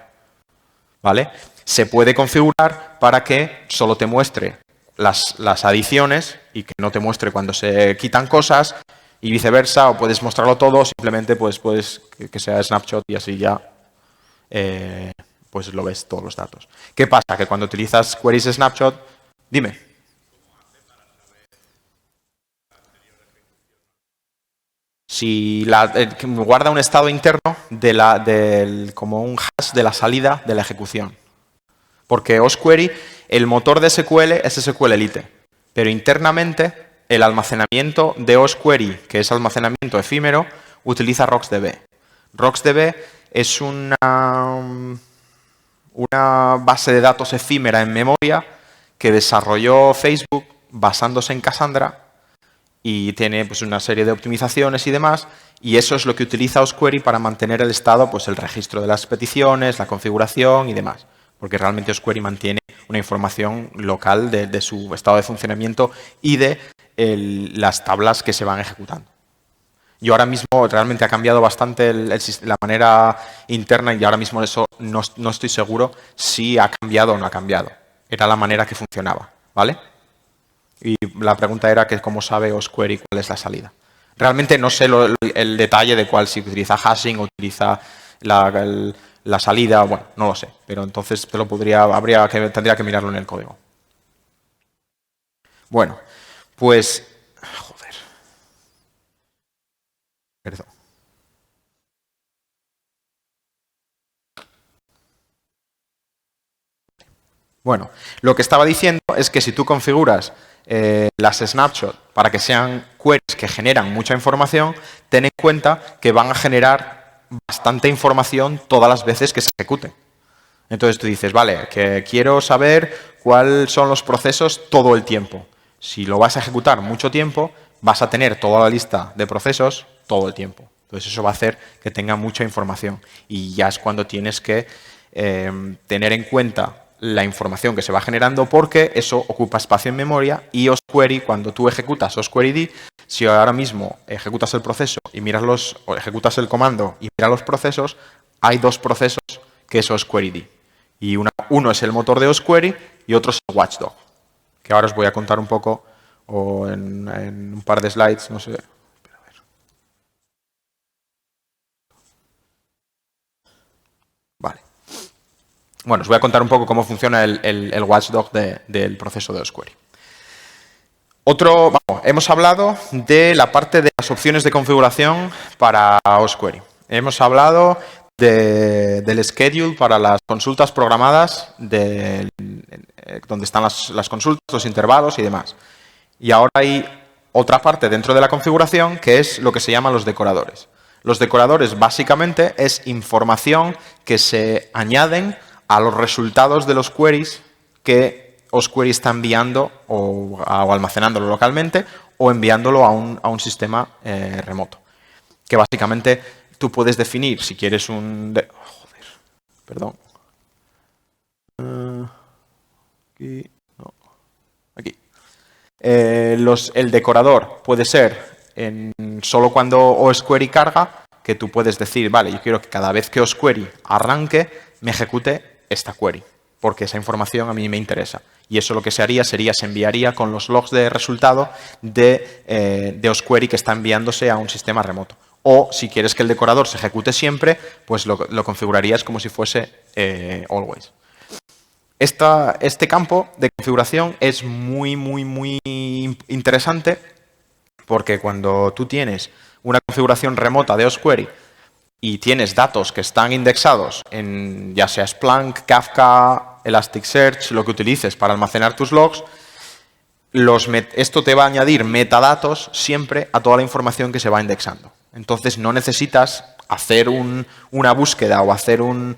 S1: ¿Vale? Se puede configurar para que solo te muestre las adiciones y que no te muestre cuando se quitan cosas y viceversa, o puedes mostrarlo todo, simplemente puedes que sea snapshot y así ya pues lo ves todos los datos. ¿Qué pasa? Que cuando utilizas queries snapshot, dime. Si guarda un estado interno como un hash de la salida de la ejecución. Porque osquery, el motor de SQL es SQLite, pero internamente el almacenamiento de osquery, que es almacenamiento efímero, utiliza RocksDB. RocksDB es una base de datos efímera en memoria que desarrolló Facebook basándose en Cassandra y tiene pues una serie de optimizaciones y demás, y eso es lo que utiliza osquery para mantener el estado, pues el registro de las peticiones, la configuración y demás. Porque realmente osquery mantiene una información local de su estado de funcionamiento y de las tablas que se van ejecutando. Yo ahora mismo realmente ha cambiado bastante la manera interna y ahora mismo eso no estoy seguro si ha cambiado o no ha cambiado. Era la manera que funcionaba, ¿vale? Y la pregunta era que cómo sabe osquery cuál es la salida. Realmente no sé el detalle de cuál, si utiliza hashing o utiliza la salida, bueno, no lo sé, pero entonces tendría que mirarlo en el código. Bueno, pues, joder, perdón. Bueno, lo que estaba diciendo es que si tú configuras las snapshots para que sean queries que generan mucha información, ten en cuenta que van a generar bastante información todas las veces que se ejecuten. Entonces tú dices, vale, que quiero saber cuáles son los procesos todo el tiempo. Si lo vas a ejecutar mucho tiempo, vas a tener toda la lista de procesos todo el tiempo. Entonces eso va a hacer que tenga mucha información. Y ya es cuando tienes que tener en cuenta la información que se va generando, porque eso ocupa espacio en memoria, y osquery, cuando tú ejecutas osqueryD, si ahora mismo ejecutas el proceso y miras o ejecutas el comando y miras los procesos, hay dos procesos que es osqueryD. Y uno es el motor de osquery y otro es el watchdog, que ahora os voy a contar un poco o en un par de slides, no sé. Vale. Bueno, os voy a contar un poco cómo funciona el watchdog del proceso de osquery. Hemos hablado de la parte de las opciones de configuración para osquery. Hemos hablado del schedule para las consultas programadas, donde están las consultas, los intervalos y demás. Y ahora hay otra parte dentro de la configuración que es lo que se llaman los decoradores. Los decoradores básicamente es información que se añaden a los resultados de los queries que osquery está enviando o almacenándolo localmente o enviándolo a un sistema remoto. Que básicamente tú puedes definir si quieres aquí. El decorador puede ser solo cuando osquery carga, que tú puedes decir, vale, yo quiero que cada vez que osquery arranque, me ejecute esta query, porque esa información a mí me interesa. Y eso lo que se haría sería, se enviaría con los logs de resultado de osquery que está enviándose a un sistema remoto. O si quieres que el decorador se ejecute siempre, pues lo configurarías como si fuese always. Este campo de configuración es muy, muy, muy interesante, porque cuando tú tienes una configuración remota de osquery y tienes datos que están indexados en ya sea Splunk, Kafka, Elasticsearch, lo que utilices para almacenar tus logs, esto te va a añadir metadatos siempre a toda la información que se va indexando. Entonces no necesitas hacer una búsqueda o hacer un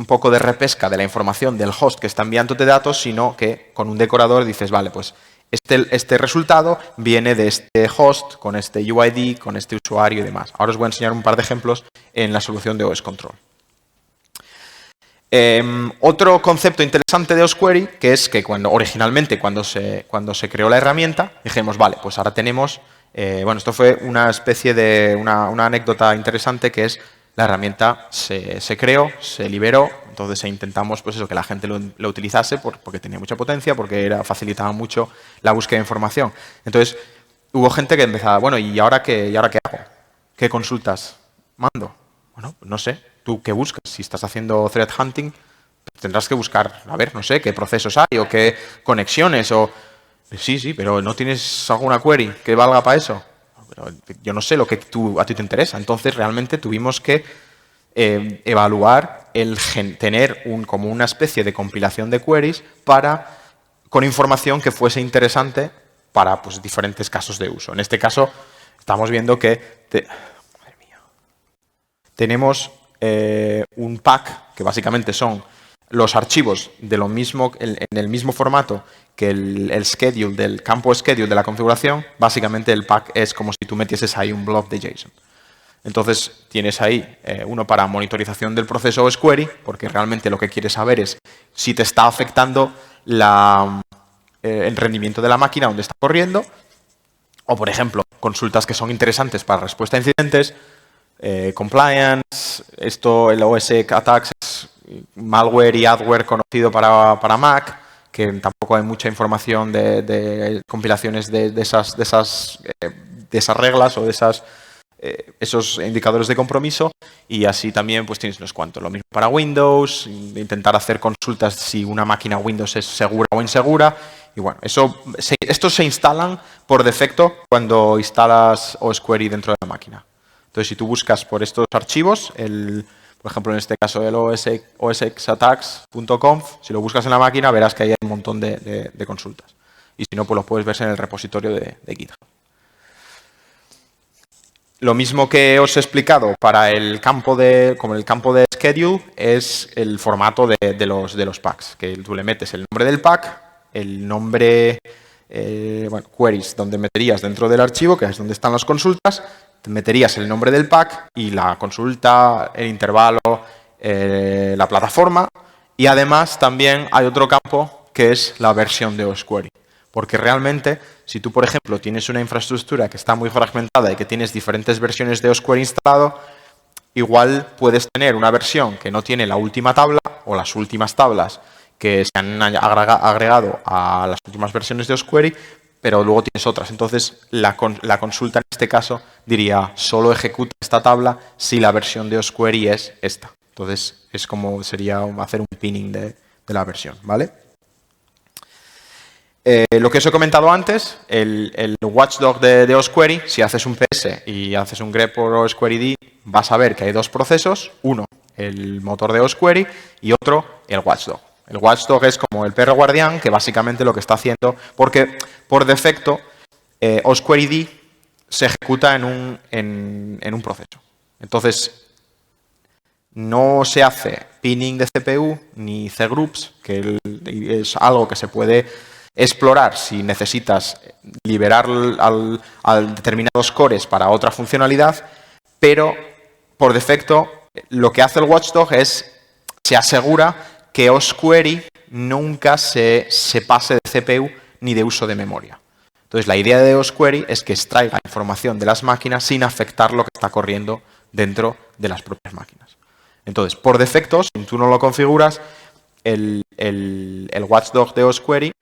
S1: poco de repesca de la información del host que está enviándote datos, sino que con un decorador dices, vale, pues este resultado viene de este host, con este UID, con este usuario y demás. Ahora os voy a enseñar un par de ejemplos en la solución de OS Control. Otro concepto interesante de osquery, que es que originalmente cuando se creó la herramienta, dijimos, vale, pues ahora tenemos, esto fue una especie de una anécdota interesante, que es la herramienta se creó, se liberó, entonces intentamos pues eso, que la gente lo utilizase porque tenía mucha potencia, porque facilitaba mucho la búsqueda de información. Entonces hubo gente que empezaba, bueno, ¿y ahora qué hago? ¿Qué consultas mando? Bueno, no sé, ¿tú qué buscas? Si estás haciendo threat hunting, tendrás que buscar, a ver, no sé, qué procesos hay o qué conexiones o... Sí, pero ¿no tienes alguna query que valga para eso? Pero yo no sé lo que a ti te interesa. Entonces, realmente tuvimos que evaluar tener como una especie de compilación de queries con información que fuese interesante para pues, diferentes casos de uso. En este caso, estamos viendo que tenemos un pack, que básicamente son los archivos de en el mismo formato que el schedule del campo schedule de la configuración. Básicamente el pack es como si tú metieses ahí un blob de JSON. Entonces tienes ahí uno para monitorización del proceso osquery, porque realmente lo que quieres saber es si te está afectando el rendimiento de la máquina donde está corriendo, o por ejemplo, consultas que son interesantes para respuesta a incidentes, compliance, el OS attacks es malware y adware conocido para Mac, que tampoco hay mucha información de compilaciones de esas reglas o de esos indicadores de compromiso, y así también pues tienes unos cuantos. Lo mismo para Windows, intentar hacer consultas si una máquina Windows es segura o insegura. Y bueno, estos se instalan por defecto cuando instalas osquery dentro de la máquina. Entonces, si tú buscas por estos archivos, Por ejemplo, en este caso el osxattacks.conf, si lo buscas en la máquina verás que hay un montón de consultas. Y si no, pues lo puedes ver en el repositorio de GitHub. Lo mismo que os he explicado para el campo como el campo de schedule es el formato de los packs, que tú le metes el nombre del pack, el nombre, bueno, queries, donde meterías dentro del archivo, que es donde están las consultas, te meterías el nombre del pack y la consulta, el intervalo, la plataforma, y además también hay otro campo que es la versión de osquery. Porque realmente, si tú, por ejemplo, tienes una infraestructura que está muy fragmentada y que tienes diferentes versiones de osquery instalado, igual puedes tener una versión que no tiene la última tabla o las últimas tablas que se han agregado a las últimas versiones de osquery, pero luego tienes otras. Entonces, la consulta en este caso diría, solo ejecuta esta tabla si la versión de osquery es esta. Entonces, es como sería hacer un pinning de la versión, ¿vale? Lo que os he comentado antes, el watchdog de osquery, si haces un PS y haces un grep por osqueryD, vas a ver que hay dos procesos, uno, el motor de osquery y otro, el watchdog. El watchdog es como el perro guardián, que básicamente lo que está haciendo, porque por defecto osqueryD se ejecuta en un proceso. Entonces, no se hace pinning de CPU ni cgroups, que es algo que se puede explorar si necesitas liberar a determinados cores para otra funcionalidad, pero por defecto lo que hace el watchdog es se asegura que osquery nunca se pase de CPU ni de uso de memoria. Entonces, la idea de osquery es que extraiga información de las máquinas sin afectar lo que está corriendo dentro de las propias máquinas. Entonces, por defecto, si tú no lo configuras, el watchdog de osquery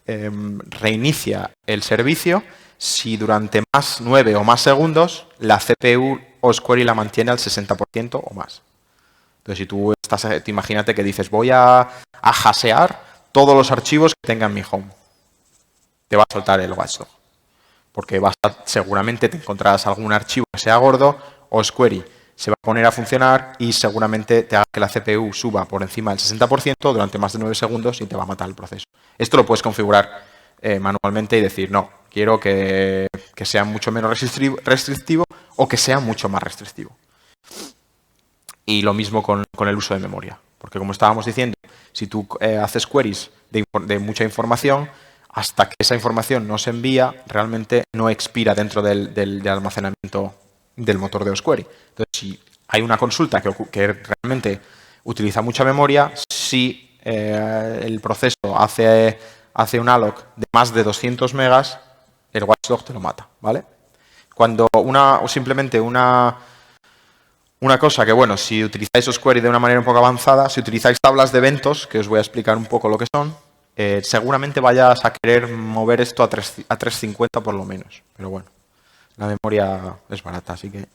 S1: reinicia el servicio si durante más 9 o más segundos la CPU osquery la mantiene al 60% o más. Entonces, si tú imagínate que dices, voy a hashear todos los archivos que tenga en mi home, te va a soltar el watchdog. Porque seguramente te encontrarás algún archivo que sea gordo, osquery se va a poner a funcionar y seguramente te haga que la CPU suba por encima del 60% durante más de 9 segundos y te va a matar el proceso. Esto lo puedes configurar manualmente y decir, no, quiero que sea mucho menos restrictivo o que sea mucho más restrictivo. Y lo mismo con el uso de memoria. Porque como estábamos diciendo, si tú haces queries de mucha información, hasta que esa información no se envía, realmente no expira dentro del almacenamiento del motor de osquery. Entonces, si hay una consulta que realmente utiliza mucha memoria, si el proceso hace un alloc de más de 200 megas, el watchdog te lo mata, ¿vale? Cuando simplemente una cosa que, bueno, si utilizáis osquery de una manera un poco avanzada, si utilizáis tablas de eventos, que os voy a explicar un poco lo que son, seguramente vayas a querer mover esto a 350 por lo menos. Pero bueno, la memoria es barata, así que...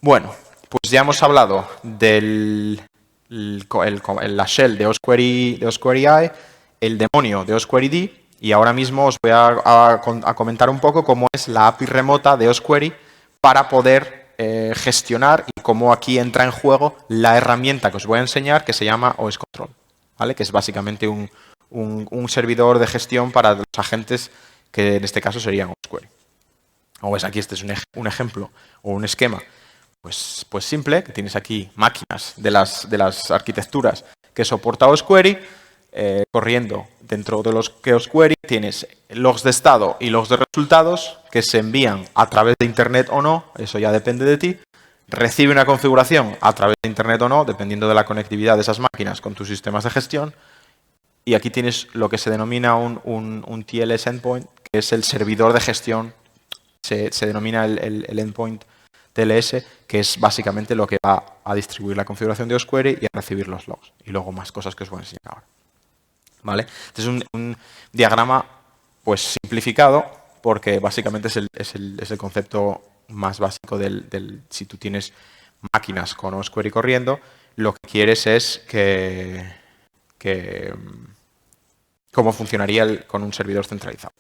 S1: Bueno, pues ya hemos hablado de la shell de osquery.i, el demonio de osqueryD, y ahora mismo os voy a comentar un poco cómo es la API remota de osquery para poder gestionar y cómo aquí entra en juego la herramienta que os voy a enseñar que se llama oscontrol, ¿vale? Que es básicamente un servidor de gestión para los agentes que en este caso serían osquery. Como ves aquí, este es un ejemplo o un esquema pues simple, que tienes aquí máquinas de las arquitecturas que soporta osquery, corriendo dentro de los que osquery tienes logs de estado y logs de resultados que se envían a través de Internet o no, eso ya depende de ti. Recibe una configuración a través de Internet o no, dependiendo de la conectividad de esas máquinas con tus sistemas de gestión. Y aquí tienes lo que se denomina un TLS endpoint, que es el servidor de gestión. Se denomina el endpoint TLS, que es básicamente lo que va a distribuir la configuración de osquery y a recibir los logs. Y luego más cosas que os voy a enseñar ahora. ¿Vale? Este es un diagrama pues simplificado, porque básicamente es el concepto más básico si tú tienes máquinas con osquery corriendo, lo que quieres es cómo funcionaría con un servidor centralizado.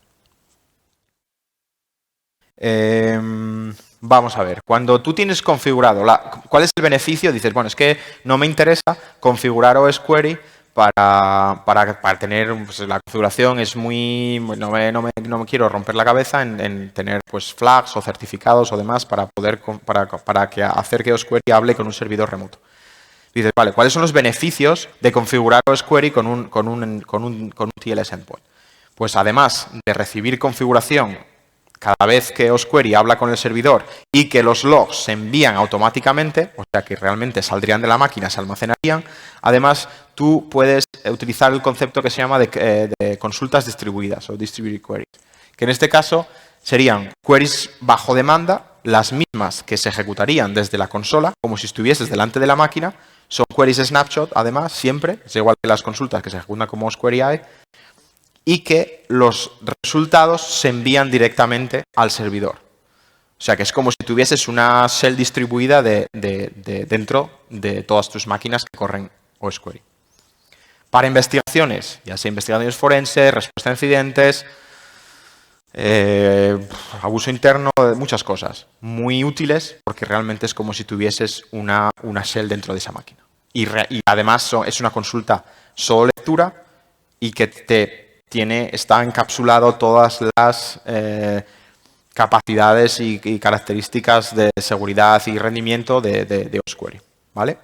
S1: Vamos a ver, cuando tú tienes configurado, ¿cuál es el beneficio? Dices, bueno, es que no me interesa configurar OS Query para tener, pues, la configuración es muy, no me quiero romper la cabeza en tener, pues, flags o certificados o demás para poder, hacer que OS Query hable con un servidor remoto. Dices, vale, ¿cuáles son los beneficios de configurar OS Query con un TLS endpoint? Pues además de recibir configuración cada vez que OS Query habla con el servidor y que los logs se envían automáticamente, o sea que realmente saldrían de la máquina, se almacenarían, además tú puedes utilizar el concepto que se llama de consultas distribuidas o distributed queries, que en este caso serían queries bajo demanda, las mismas que se ejecutarían desde la consola, como si estuvieses delante de la máquina, son queries snapshot, además, siempre, es igual que las consultas que se ejecutan como OS Query AI, y que los resultados se envían directamente al servidor. O sea, que es como si tuvieses una shell distribuida dentro de todas tus máquinas que corren OS Query. Para investigaciones, ya sea investigaciones forenses, respuesta a incidentes, abuso interno, muchas cosas. Muy útiles porque realmente es como si tuvieses una shell dentro de esa máquina. Y además es una consulta solo lectura y que está encapsulado todas las capacidades y características de seguridad y rendimiento de OS Query, ¿vale?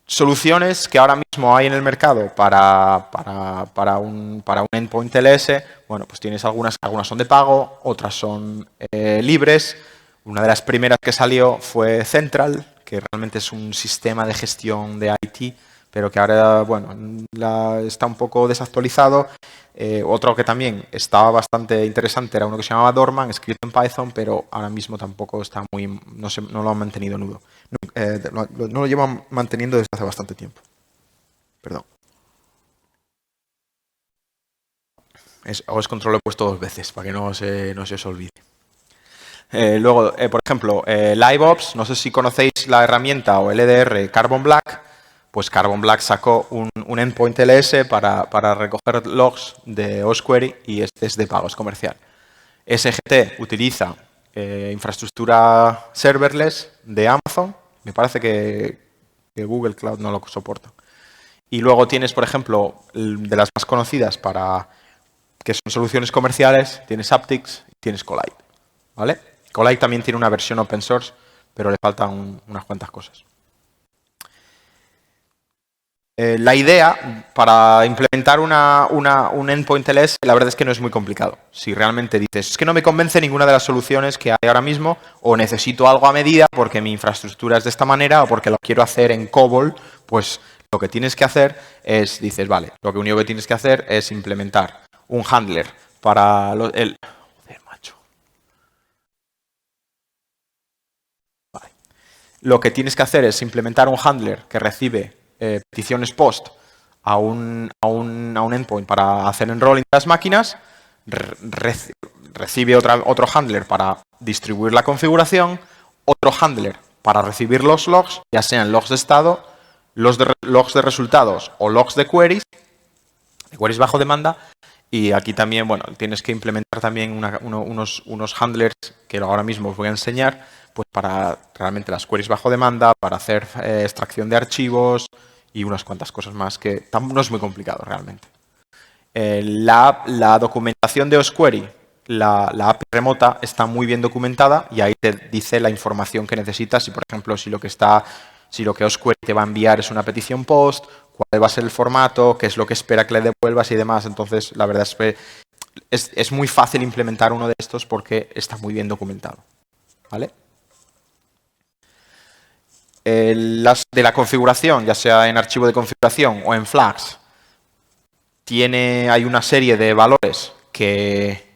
S1: Soluciones que ahora mismo hay en el mercado para un endpoint TLS, bueno, pues tienes algunas son de pago, otras son libres. Una de las primeras que salió fue Central, que realmente es un sistema de gestión de IT, pero que ahora, bueno, está un poco desactualizado. Otro que también estaba bastante interesante era uno que se llamaba Dorman, escrito en Python, pero ahora mismo tampoco está no lo han mantenido nudo. No lo llevan manteniendo desde hace bastante tiempo. Perdón. OS Control lo he puesto 2 veces para que no se os olvide. Luego, por ejemplo, LiveOps, no sé si conocéis la herramienta o LDR Carbon Black. Pues Carbon Black sacó un endpoint LS para recoger logs de OS Query y este es de pago, es comercial. SGT utiliza infraestructura serverless de Amazon. Me parece que Google Cloud no lo soporta. Y luego tienes, por ejemplo, de las más conocidas que son soluciones comerciales, tienes Aptix y tienes Collide, ¿vale? Collide también tiene una versión open source, pero le faltan unas cuantas cosas. La idea para implementar un endpoint LS, la verdad es que no es muy complicado. Si realmente dices, es que no me convence ninguna de las soluciones que hay ahora mismo, o necesito algo a medida porque mi infraestructura es de esta manera, o porque lo quiero hacer en COBOL, pues lo que tienes que hacer es, dices, vale, lo único que tienes que hacer es implementar un handler para Joder, macho. Vale. Lo que tienes que hacer es implementar un handler que recibe peticiones post a un endpoint para hacer enrolling de las máquinas, recibe otro handler para distribuir la configuración, otro handler para recibir los logs, ya sean logs de estado, logs de resultados o logs de queries bajo demanda. Y aquí también, bueno, tienes que implementar también unos handlers que ahora mismo os voy a enseñar, pues para realmente las queries bajo demanda, para hacer extracción de archivos y unas cuantas cosas más que no es muy complicado realmente. La documentación de OS Query, la API remota está muy bien documentada y ahí te dice la información que necesitas. Y, por ejemplo, si lo que OS Query te va a enviar es una petición post, cuál va a ser el formato, qué es lo que espera que le devuelvas y demás. Entonces, la verdad es que es muy fácil implementar uno de estos porque está muy bien documentado, ¿vale? De la configuración, ya sea en archivo de configuración o en flags, hay una serie de valores que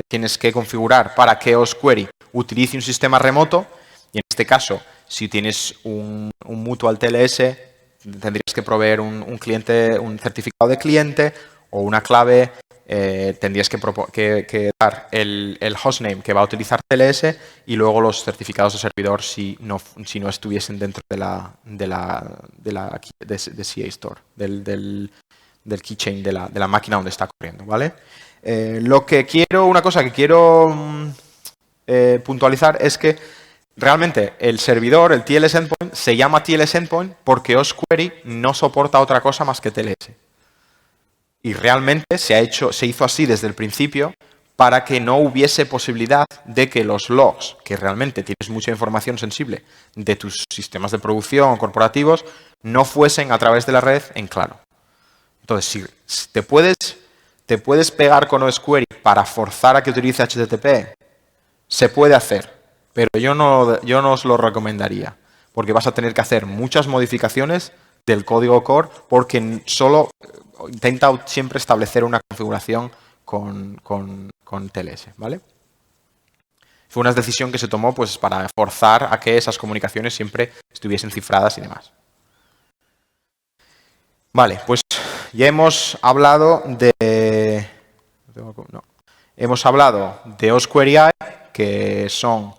S1: tienes que configurar para que OS Query utilice un sistema remoto. Y en este caso, si tienes un mutual TLS, tendrías que proveer un certificado de cliente o una clave. Tendrías que dar el hostname que va a utilizar TLS y luego los certificados de servidor si no estuviesen dentro de CA Store, del keychain de la máquina donde está corriendo, ¿vale? Una cosa que quiero puntualizar es que realmente el servidor, el TLS Endpoint, se llama TLS Endpoint porque osquery no soporta otra cosa más que TLS. Y realmente se hizo así desde el principio para que no hubiese posibilidad de que los logs, que realmente tienes mucha información sensible de tus sistemas de producción corporativos, no fuesen a través de la red en claro. Entonces, si te puedes pegar con osquery para forzar a que utilice HTTP, se puede hacer, pero yo no os lo recomendaría, porque vas a tener que hacer muchas modificaciones del código core, porque solo intenta siempre establecer una configuración con TLS, ¿vale? Fue una decisión que se tomó pues, para forzar a que esas comunicaciones siempre estuviesen cifradas y demás. Vale, pues ya hemos hablado de... No. Hemos hablado de osquery, que son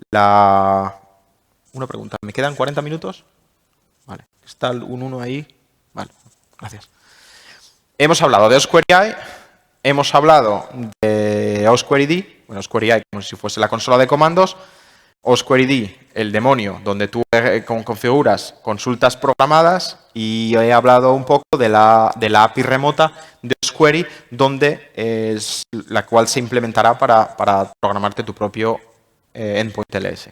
S1: la... Una pregunta, ¿me quedan 40 minutos? Vale, está un 1 ahí. Vale, gracias. Hemos hablado de osquery, hemos hablado de osqueryD, bueno, osquery como si fuese la consola de comandos, osqueryD, el demonio, donde tú configuras consultas programadas, y he hablado un poco de la API remota de osquery, donde es la cual se implementará para programarte tu propio endpoint TLS.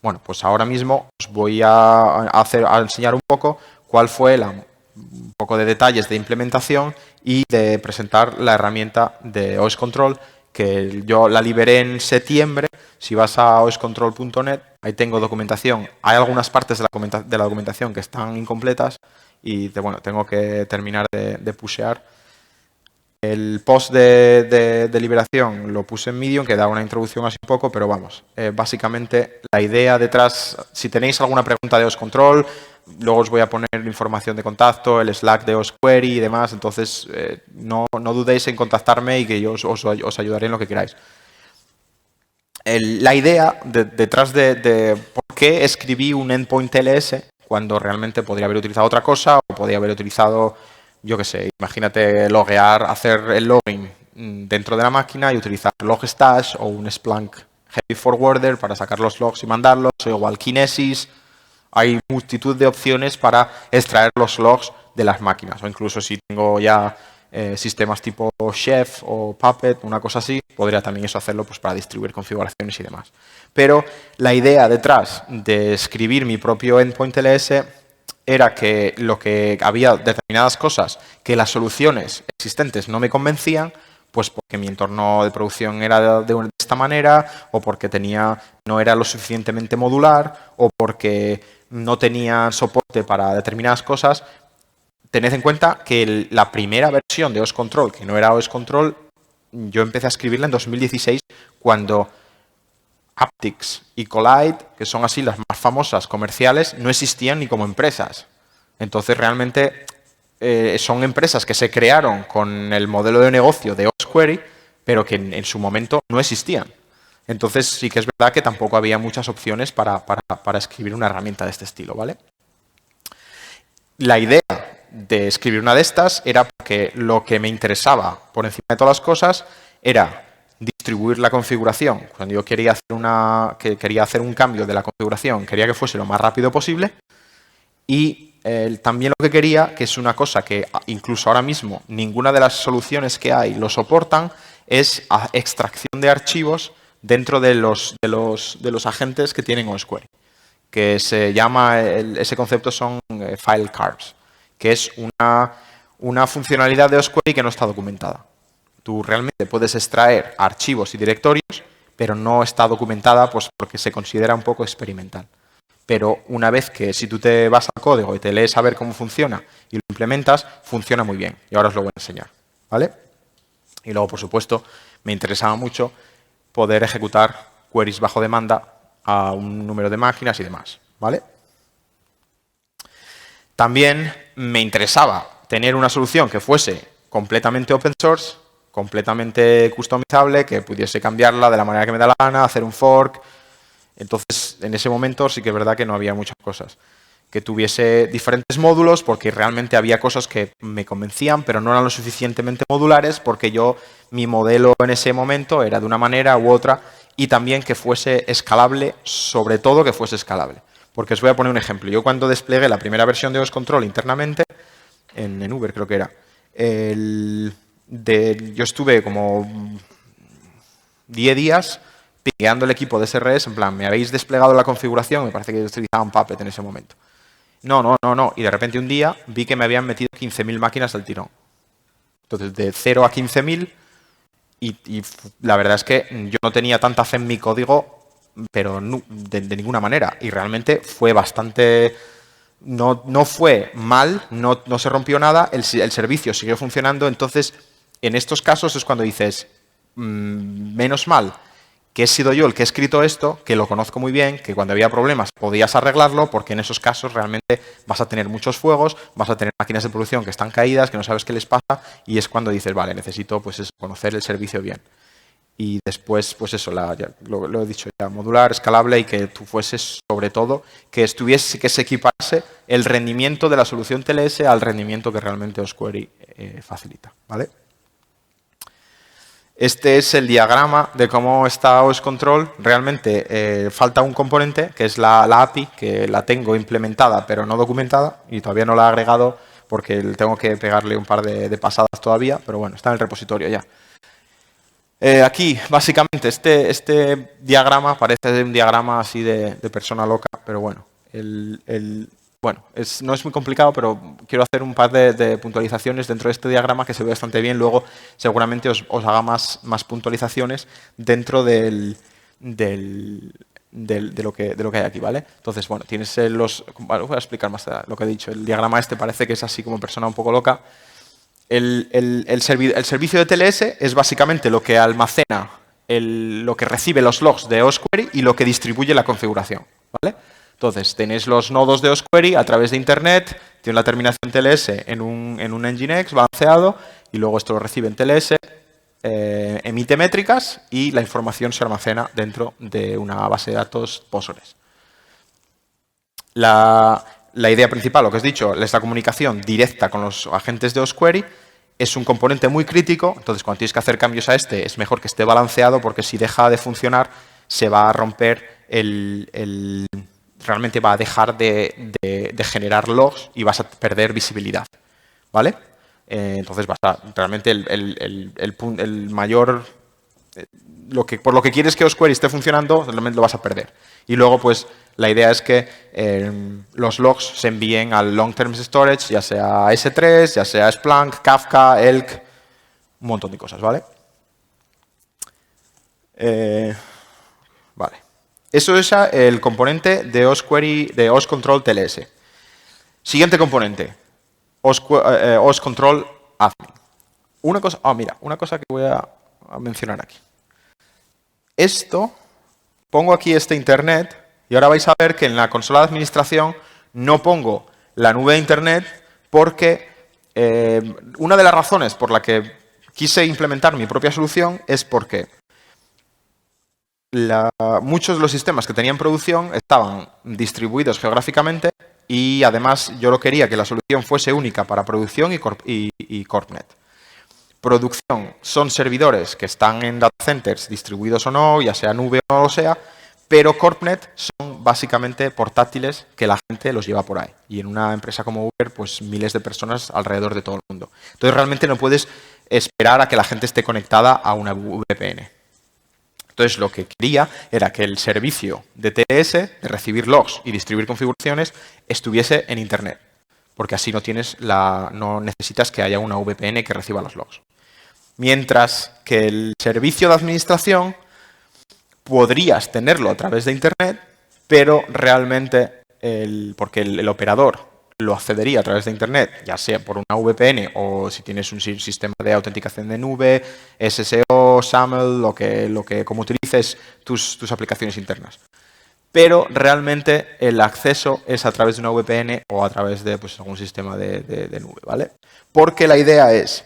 S1: Bueno, pues ahora mismo os voy a enseñar un poco cuál fue un poco de detalles de implementación y de presentar la herramienta de OS Control, que yo la liberé en septiembre. Si vas a oscontrol.net, ahí tengo documentación. Hay algunas partes de la documentación que están incompletas y bueno, tengo que terminar de pushear. El post de liberación lo puse en Medium, que da una introducción así un poco, pero vamos, básicamente la idea detrás, si tenéis alguna pregunta de OS Control, luego os voy a poner información de contacto, el Slack de osquery y demás, entonces no dudéis en contactarme y que yo os ayudaré en lo que queráis. La idea detrás de por qué escribí un endpoint TLS cuando realmente podría haber utilizado otra cosa o podría haber utilizado, yo qué sé, imagínate loguear, hacer el login dentro de la máquina y utilizar Logstash o un Splunk Heavy Forwarder para sacar los logs y mandarlos, o igual Kinesis. Hay multitud de opciones para extraer los logs de las máquinas, o incluso si tengo ya sistemas tipo Chef o Puppet, una cosa así, podría también eso hacerlo pues, para distribuir configuraciones y demás. Pero la idea detrás de escribir mi propio endpoint TLS era que lo que había determinadas cosas que las soluciones existentes no me convencían, pues porque mi entorno de producción era de esta manera, o porque no era lo suficientemente modular, o porque no tenía soporte para determinadas cosas. Tened en cuenta que la primera versión de OS Control, que no era OS Control, yo empecé a escribirla en 2016, cuando Aptix y Collide, que son así las más famosas comerciales, no existían ni como empresas. Entonces, realmente son empresas que se crearon con el modelo de negocio de osquery, pero que en su momento no existían. Entonces, sí que es verdad que tampoco había muchas opciones para escribir una herramienta de este estilo, ¿vale? La idea de escribir una de estas era porque lo que me interesaba por encima de todas las cosas era distribuir la configuración. Cuando yo quería hacer un cambio de la configuración, quería que fuese lo más rápido posible, y también lo que quería, que es una cosa que incluso ahora mismo ninguna de las soluciones que hay lo soportan, es extracción de archivos dentro de los agentes que tienen osquery, que se llama, ese concepto son file carbs, que es una funcionalidad de osquery que no está documentada. Tú realmente puedes extraer archivos y directorios, pero no está documentada pues, porque se considera un poco experimental. Pero una vez que si tú te vas al código y te lees a ver cómo funciona y lo implementas, funciona muy bien. Y ahora os lo voy a enseñar, ¿vale? Y luego, por supuesto, me interesaba mucho poder ejecutar queries bajo demanda a un número de máquinas y demás, ¿vale? También me interesaba tener una solución que fuese completamente open source, completamente customizable, que pudiese cambiarla de la manera que me da la gana, hacer un fork. Entonces, en ese momento sí que es verdad que no había muchas cosas. Que tuviese diferentes módulos, porque realmente había cosas que me convencían, pero no eran lo suficientemente modulares, porque mi modelo en ese momento era de una manera u otra, y también que fuese escalable, sobre todo que fuese escalable. Porque os voy a poner un ejemplo. Yo cuando desplegué la primera versión de OS Control internamente, en Uber creo que era, yo estuve como 10 días pingueando el equipo de SRS, en plan, me habéis desplegado la configuración, me parece que utilizaban Puppet en ese momento. No. Y de repente un día vi que me habían metido 15.000 máquinas al tirón. Entonces, de 0 a 15.000, y la verdad es que yo no tenía tanta fe en mi código, pero de ninguna manera. Y realmente fue bastante... No fue mal, no se rompió nada, el servicio siguió funcionando. Entonces, en estos casos es cuando dices, menos mal que he sido yo el que he escrito esto, que lo conozco muy bien, que cuando había problemas podías arreglarlo, porque en esos casos realmente vas a tener muchos fuegos, vas a tener máquinas de producción que están caídas, que no sabes qué les pasa, y es cuando dices, vale, necesito pues eso, conocer el servicio bien. Y después, pues eso, ya lo he dicho ya, modular, escalable, y que tú fueses, sobre todo, que se equiparase el rendimiento de la solución TLS al rendimiento que realmente OSQuery facilita, ¿vale? Este es el diagrama de cómo está OS Control. Realmente falta un componente, que es la API, que la tengo implementada pero no documentada, y todavía no la he agregado porque tengo que pegarle un par de pasadas todavía, pero bueno, está en el repositorio ya. Aquí, básicamente, este diagrama parece un diagrama así de persona loca, pero bueno, bueno, no es muy complicado, pero quiero hacer un par de puntualizaciones dentro de este diagrama que se ve bastante bien. Luego, seguramente os haga más puntualizaciones dentro de lo que hay aquí, ¿vale? Entonces, bueno, tienes Bueno, voy a explicar más lo que he dicho. El diagrama este parece que es así como persona un poco loca. El servicio de TLS es básicamente lo que almacena, lo que recibe los logs de OSQuery y lo que distribuye la configuración, ¿vale? Entonces, tenéis los nodos de OSQuery a través de Internet, tiene la terminación TLS en un Nginx balanceado, y luego esto lo recibe en TLS, emite métricas y la información se almacena dentro de una base de datos Postgres. La idea principal, lo que os he dicho, es la comunicación directa con los agentes de OSQuery. Es un componente muy crítico, entonces cuando tienes que hacer cambios a este es mejor que esté balanceado, porque si deja de funcionar se va a romper realmente va a dejar de generar logs y vas a perder visibilidad, ¿vale? Entonces realmente el mayor... por lo que quieres que OSQuery esté funcionando, realmente lo vas a perder. Y luego, pues, la idea es que los logs se envíen al long-term storage, ya sea S3, ya sea Splunk, Kafka, Elk, un montón de cosas, ¿vale? Vale. Eso es el componente de OSQuery, de OS Control TLS. Siguiente componente, OS Control Admin. Una cosa que voy a mencionar aquí. Pongo aquí este Internet, y ahora vais a ver que en la consola de administración no pongo la nube de Internet, porque una de las razones por la que quise implementar mi propia solución es porque muchos de los sistemas que tenía en producción estaban distribuidos geográficamente, y además yo lo quería que la solución fuese única para producción y CorpNet. Producción son servidores que están en data centers distribuidos o no, ya sea nube o no lo sea, pero CorpNet son básicamente portátiles que la gente los lleva por ahí. Y en una empresa como Uber, pues miles de personas alrededor de todo el mundo. Entonces realmente no puedes esperar a que la gente esté conectada a una VPN. Entonces lo que quería era que el servicio de TLS, de recibir logs y distribuir configuraciones, estuviese en Internet. Porque así no necesitas que haya una VPN que reciba los logs. Mientras que el servicio de administración podrías tenerlo a través de Internet, pero realmente, porque el operador lo accedería a través de Internet, ya sea por una VPN o si tienes un sistema de autenticación de nube, SSO, SAML, como utilices tus aplicaciones internas. Pero realmente el acceso es a través de una VPN o a través de algún sistema de nube, ¿vale? Porque la idea es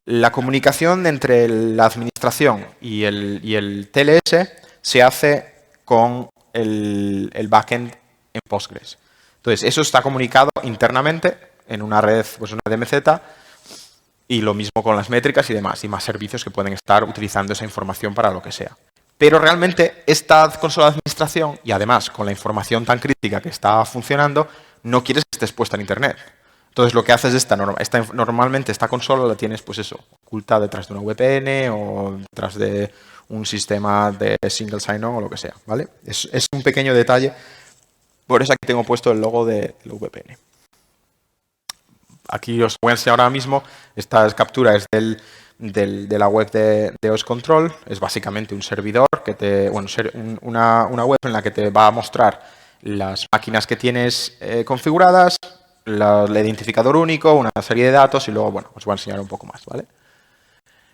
S1: la comunicación entre la administración y el TLS se hace con el backend en Postgres. Entonces, eso está comunicado internamente en una red, pues una DMZ, y lo mismo con las métricas y demás, y más servicios que pueden estar utilizando esa información para lo que sea. Pero realmente esta consola de administración, y además con la información tan crítica que está funcionando, no quieres que esté expuesta en Internet. Entonces lo que haces es normalmente esta consola la tienes pues eso, oculta detrás de una VPN o detrás de un sistema de single sign-on o lo que sea, ¿vale? Es un pequeño detalle, por eso aquí tengo puesto el logo de la VPN. Aquí os voy a enseñar ahora mismo, esta captura es de la web de OS Control, es básicamente un servidor, una web en la que te va a mostrar las máquinas que tienes configuradas, el identificador único, una serie de datos y luego, bueno, os voy a enseñar un poco más, ¿vale?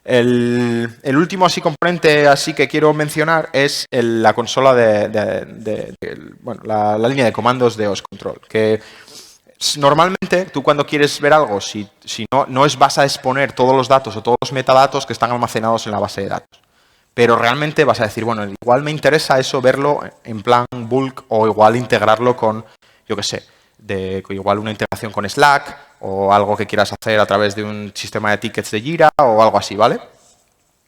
S1: El último así componente así que quiero mencionar es la consola la línea de comandos de OS Control, que normalmente tú cuando quieres ver algo, si no vas a exponer todos los datos o todos los metadatos que están almacenados en la base de datos. Pero realmente vas a decir, bueno, igual me interesa eso verlo en plan bulk o igual integrarlo con, yo qué sé, igual una integración con Slack o algo que quieras hacer a través de un sistema de tickets de Jira o algo así, ¿vale?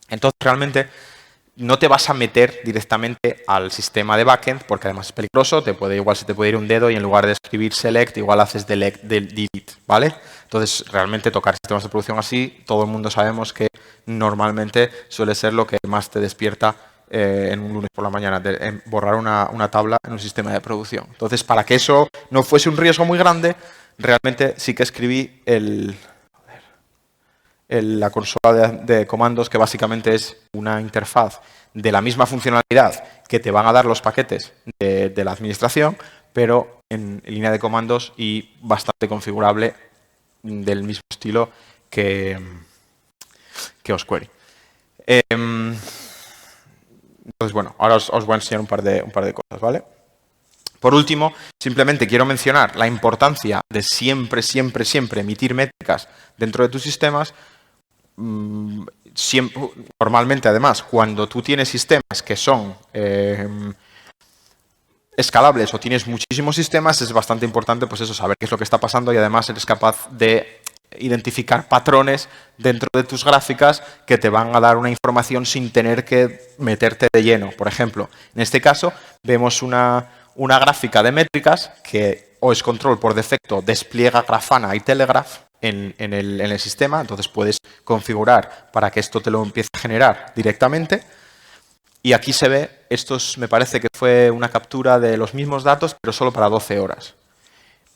S1: Entonces realmente no te vas a meter directamente al sistema de backend porque además es peligroso, igual se te puede ir un dedo y en lugar de escribir select igual haces delete, ¿vale? Entonces realmente tocar sistemas de producción así, todo el mundo sabemos que normalmente suele ser lo que más te despierta en un lunes por la mañana, borrar una tabla en un sistema de producción. Entonces para que eso no fuese un riesgo muy grande, realmente sí que escribí la consola de comandos, que básicamente es una interfaz de la misma funcionalidad que te van a dar los paquetes de la administración, pero en línea de comandos y bastante configurable del mismo estilo que osquery. Entonces, bueno, ahora os voy a enseñar un par de cosas, ¿vale? Por último, simplemente quiero mencionar la importancia de siempre emitir métricas dentro de tus sistemas. Normalmente, además, cuando tú tienes sistemas que son escalables o tienes muchísimos sistemas, es bastante importante pues eso, saber qué es lo que está pasando y además eres capaz de identificar patrones dentro de tus gráficas que te van a dar una información sin tener que meterte de lleno. Por ejemplo, en este caso vemos una gráfica de métricas que OS Control por defecto despliega Grafana y Telegraph en el sistema, entonces puedes configurar para que esto te lo empiece a generar directamente. Y aquí se ve, me parece que fue una captura de los mismos datos, pero solo para 12 horas.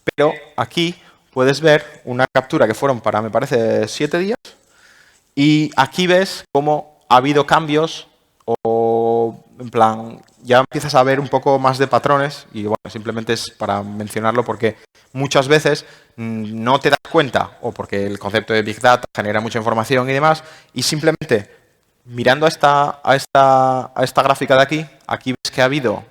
S1: Pero aquí puedes ver una captura que fueron para, me parece, 7 días. Y aquí ves cómo ha habido cambios o, en plan, ya empiezas a ver un poco más de patrones. Y bueno, simplemente es para mencionarlo porque muchas veces no te das cuenta o porque el concepto de Big Data genera mucha información y demás. Y simplemente mirando a esta gráfica de aquí ves que ha habido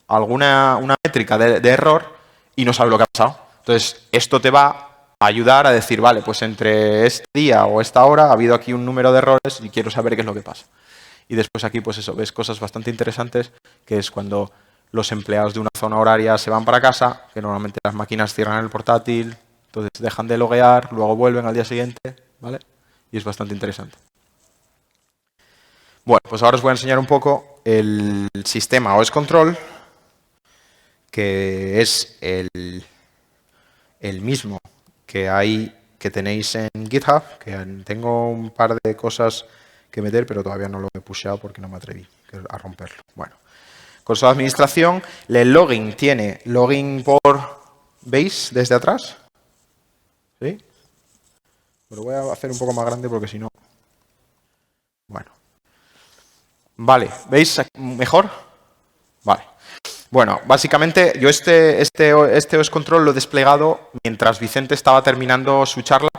S1: una métrica de error y no sabes lo que ha pasado. Entonces, esto te va a ayudar a decir, vale, pues entre este día o esta hora ha habido aquí un número de errores y quiero saber qué es lo que pasa. Y después aquí, pues eso, ves cosas bastante interesantes, que es cuando los empleados de una zona horaria se van para casa, que normalmente las máquinas cierran el portátil, entonces dejan de loguear, luego vuelven al día siguiente, ¿vale? Y es bastante interesante. Bueno, pues ahora os voy a enseñar un poco el sistema OS Control, que es el mismo que tenéis en GitHub, que tengo un par de cosas que meter, pero todavía no lo he pusheado porque no me atreví a romperlo. Bueno, consola de administración, el login tiene login por base desde atrás. ¿Sí? Lo voy a hacer un poco más grande porque si no... Bueno. Vale, ¿veis mejor? Vale. Bueno, básicamente yo este OS Control lo he desplegado mientras Vicente estaba terminando su charla.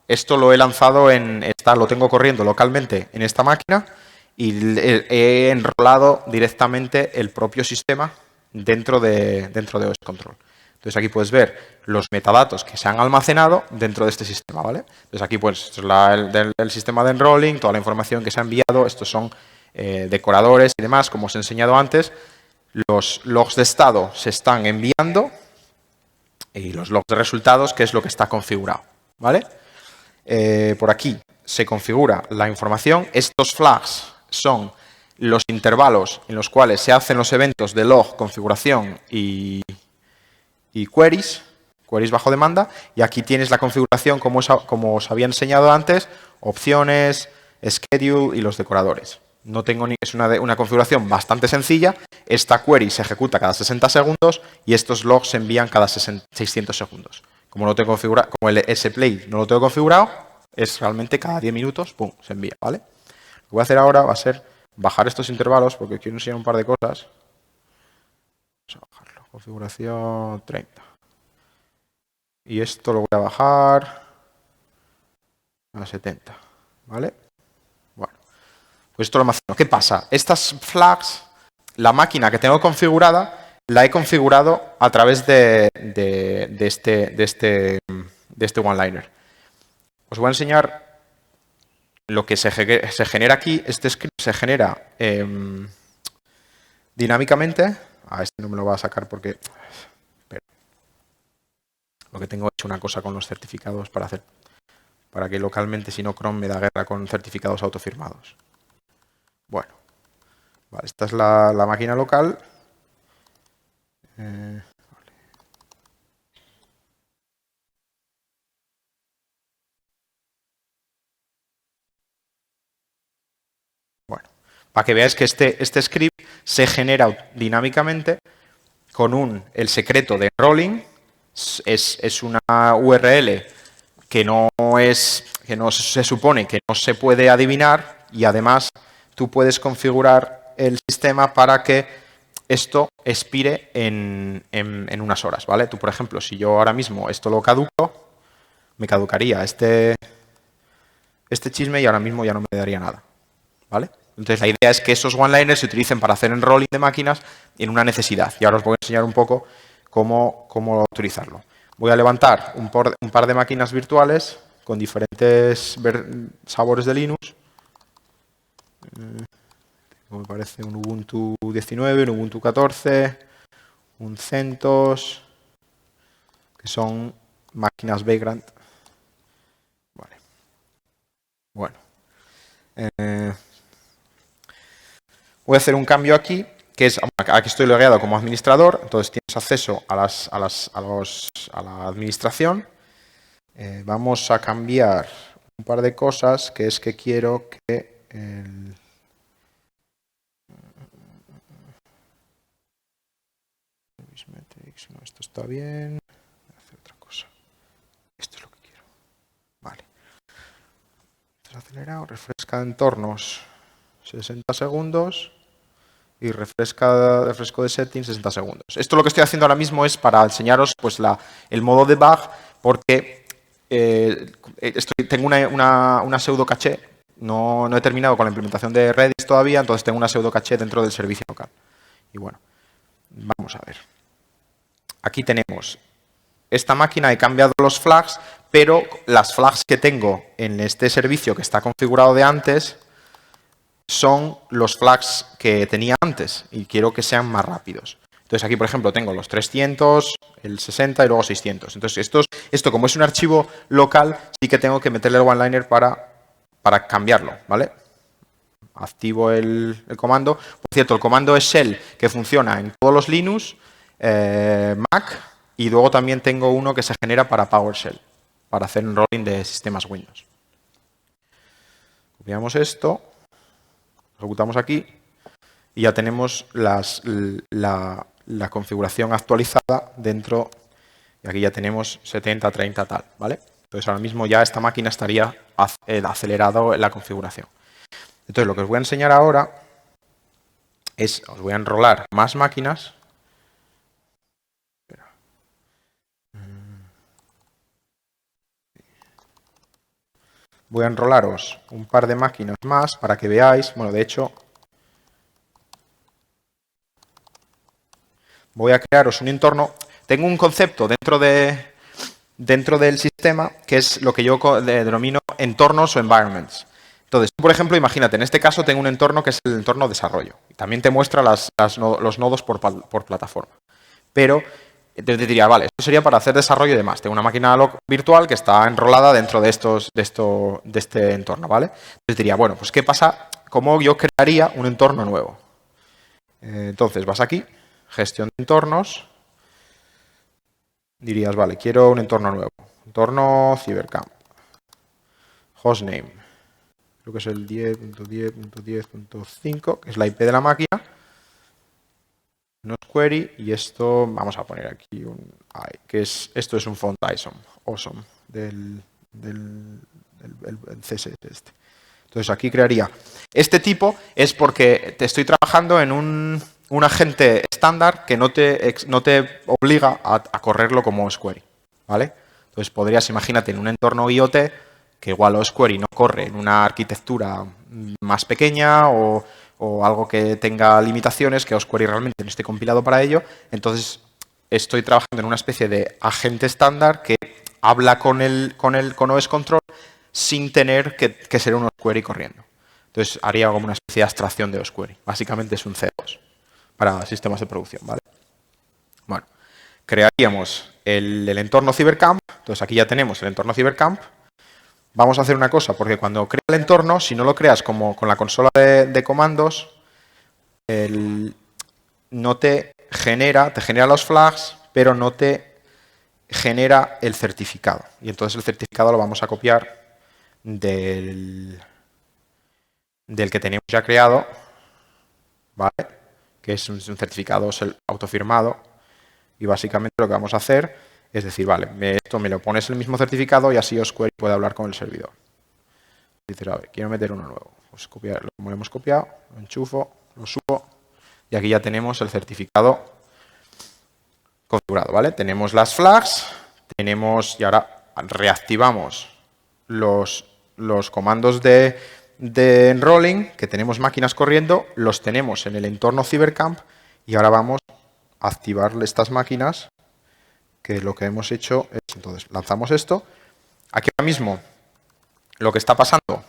S1: Esto lo he lanzado lo tengo corriendo localmente en esta máquina y he enrolado directamente el propio sistema dentro de OS Control. Entonces aquí puedes ver los metadatos que se han almacenado dentro de este sistema, ¿vale? Entonces aquí pues el sistema de enrolling, toda la información que se ha enviado, estos son decoradores y demás, como os he enseñado antes. Los logs de estado se están enviando y los logs de resultados, que es lo que está configurado, ¿vale? Por aquí se configura la información. Estos flags son los intervalos en los cuales se hacen los eventos de log, configuración y queries bajo demanda, y aquí tienes la configuración como os había enseñado antes, opciones, schedule y los decoradores. No tengo es una configuración bastante sencilla. Esta query se ejecuta cada 60 segundos y estos logs se envían cada 600 segundos. Como no tengo configurado, como el splay no lo tengo configurado, es realmente cada 10 minutos, pum, se envía, ¿vale? Lo que voy a hacer ahora va a ser bajar estos intervalos porque quiero enseñar un par de cosas. Vamos a bajarlo. Configuración 30. Y esto lo voy a bajar a 70, ¿vale? Bueno, pues esto lo almaceno. ¿Qué pasa? Estas flags, la máquina que tengo configurada, la he configurado a través de este one-liner. Os voy a enseñar lo que se genera aquí. Este script se genera dinámicamente. Este no me lo va a sacar porque... Lo que tengo hecho una cosa con los certificados para que localmente, si no, Chrome me da guerra con certificados autofirmados. Bueno, vale, esta es la máquina local. Vale. Bueno, para que veáis que este script se genera dinámicamente con el secreto de enrolling. Es una URL que no se supone que no se puede adivinar, y además tú puedes configurar el sistema para que esto expire en unas horas, ¿vale? Tú, por ejemplo, si yo ahora mismo esto lo caduco, me caducaría este chisme y ahora mismo ya no me daría nada, ¿vale? Entonces la idea es que esos one-liners se utilicen para hacer enrolling de máquinas en una necesidad, y ahora os voy a enseñar un poco cómo utilizarlo. Voy a levantar un par de máquinas virtuales con diferentes sabores de Linux. Me parece un Ubuntu 19, un Ubuntu 14, un CentOS, que son máquinas Vagrant. Vale. Bueno. Voy a hacer un cambio aquí, que es, aquí estoy logueado como administrador, entonces tienes acceso a la administración. Vamos a cambiar un par de cosas, que es que quiero que no, esto está bien. Voy a hacer otra cosa. Esto es lo que quiero. Vale. Esto es acelerado, refresca entornos 60 segundos. Y refresco de settings 60 segundos. Esto lo que estoy haciendo ahora mismo es para enseñaros pues, el modo debug, porque tengo una pseudo caché. No he terminado con la implementación de Redis todavía, entonces tengo una pseudo caché dentro del servicio local. Y bueno, vamos a ver. Aquí tenemos esta máquina, he cambiado los flags, pero las flags que tengo en este servicio que está configurado de antes son los flags que tenía antes y quiero que sean más rápidos. Entonces aquí, por ejemplo, tengo los 300, el 60 y luego 600. Entonces esto como es un archivo local, sí que tengo que meterle el one-liner para cambiarlo, ¿vale? Activo el comando. Por cierto, el comando es shell, que funciona en todos los Linux, Mac, y luego también tengo uno que se genera para PowerShell, para hacer enrolling de sistemas Windows. Copiamos esto. Ejecutamos aquí y ya tenemos la configuración actualizada dentro, y aquí ya tenemos 70, 30, tal, ¿vale? Entonces ahora mismo ya esta máquina estaría acelerado en la configuración. Entonces lo que os voy a enseñar ahora es, os voy a enrolar más máquinas. Voy a enrolaros un par de máquinas más para que veáis. Bueno, de hecho, voy a crearos un entorno. Tengo un concepto dentro del sistema que es lo que yo denomino entornos o environments. Entonces, por ejemplo, imagínate, en este caso tengo un entorno que es el entorno desarrollo. Y también te muestra los nodos por plataforma. Pero te diría, vale, esto sería para hacer desarrollo y demás. Tengo una máquina virtual que está enrolada dentro de este entorno, ¿vale? Entonces diría, bueno, pues ¿qué pasa cómo yo crearía un entorno nuevo. Entonces, vas aquí, gestión de entornos, dirías, vale, quiero un entorno nuevo, entorno Cybercamp, hostname, creo que es el 10.10.10.5, que es la IP de la máquina, no es query, y esto, vamos a poner aquí esto es un font awesome del CSS este. Entonces aquí crearía. Este tipo es porque te estoy trabajando en un agente estándar que no te obliga a correrlo como OSQuery, ¿vale? Entonces podrías, imagínate, en un entorno IoT, que igual OSQuery no corre en una arquitectura más pequeña o algo que tenga limitaciones, que OSQuery realmente no esté compilado para ello. Entonces estoy trabajando en una especie de agente estándar que habla con OS Control sin tener que ser un OSQuery corriendo. Entonces haría como una especie de abstracción de OSQuery. Básicamente es un C2 para sistemas de producción, ¿vale? Bueno, crearíamos el entorno Cybercamp. Entonces aquí ya tenemos el entorno Cybercamp. Vamos a hacer una cosa, porque cuando crea el entorno, si no lo creas como con la consola de comandos, no te genera los flags, pero no te genera el certificado. Y entonces el certificado lo vamos a copiar del que tenemos ya creado, ¿vale? Que es un certificado autofirmado. Y básicamente lo que vamos a hacer es decir, vale, esto me lo pones el mismo certificado y así OSQuery puede hablar con el servidor. Dices, a ver, quiero meter uno nuevo. Pues copiar, como lo hemos copiado, lo enchufo, lo subo y aquí ya tenemos el certificado configurado, ¿vale? Tenemos las flags, y ahora reactivamos los comandos de enrolling, que tenemos máquinas corriendo, los tenemos en el entorno Cybercamp y ahora vamos a activar estas máquinas, que lo que hemos hecho es, entonces, lanzamos esto. Aquí ahora mismo lo que está pasando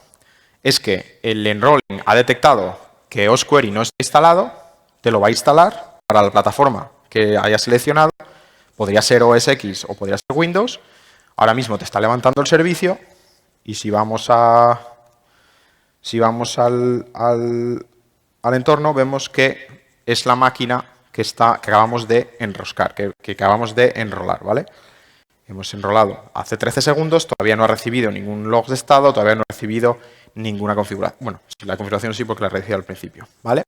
S1: es que el enrolling ha detectado que OSQuery no está instalado, te lo va a instalar para la plataforma que hayas seleccionado, podría ser OS X o podría ser Windows. Ahora mismo te está levantando el servicio y si vamos al entorno vemos que es la máquina que acabamos de enroscar, que acabamos de enrolar, ¿vale? Hemos enrolado hace 13 segundos, todavía no ha recibido ningún log de estado, todavía no ha recibido ninguna configuración. Bueno, la configuración sí porque la he recibido al principio, ¿vale?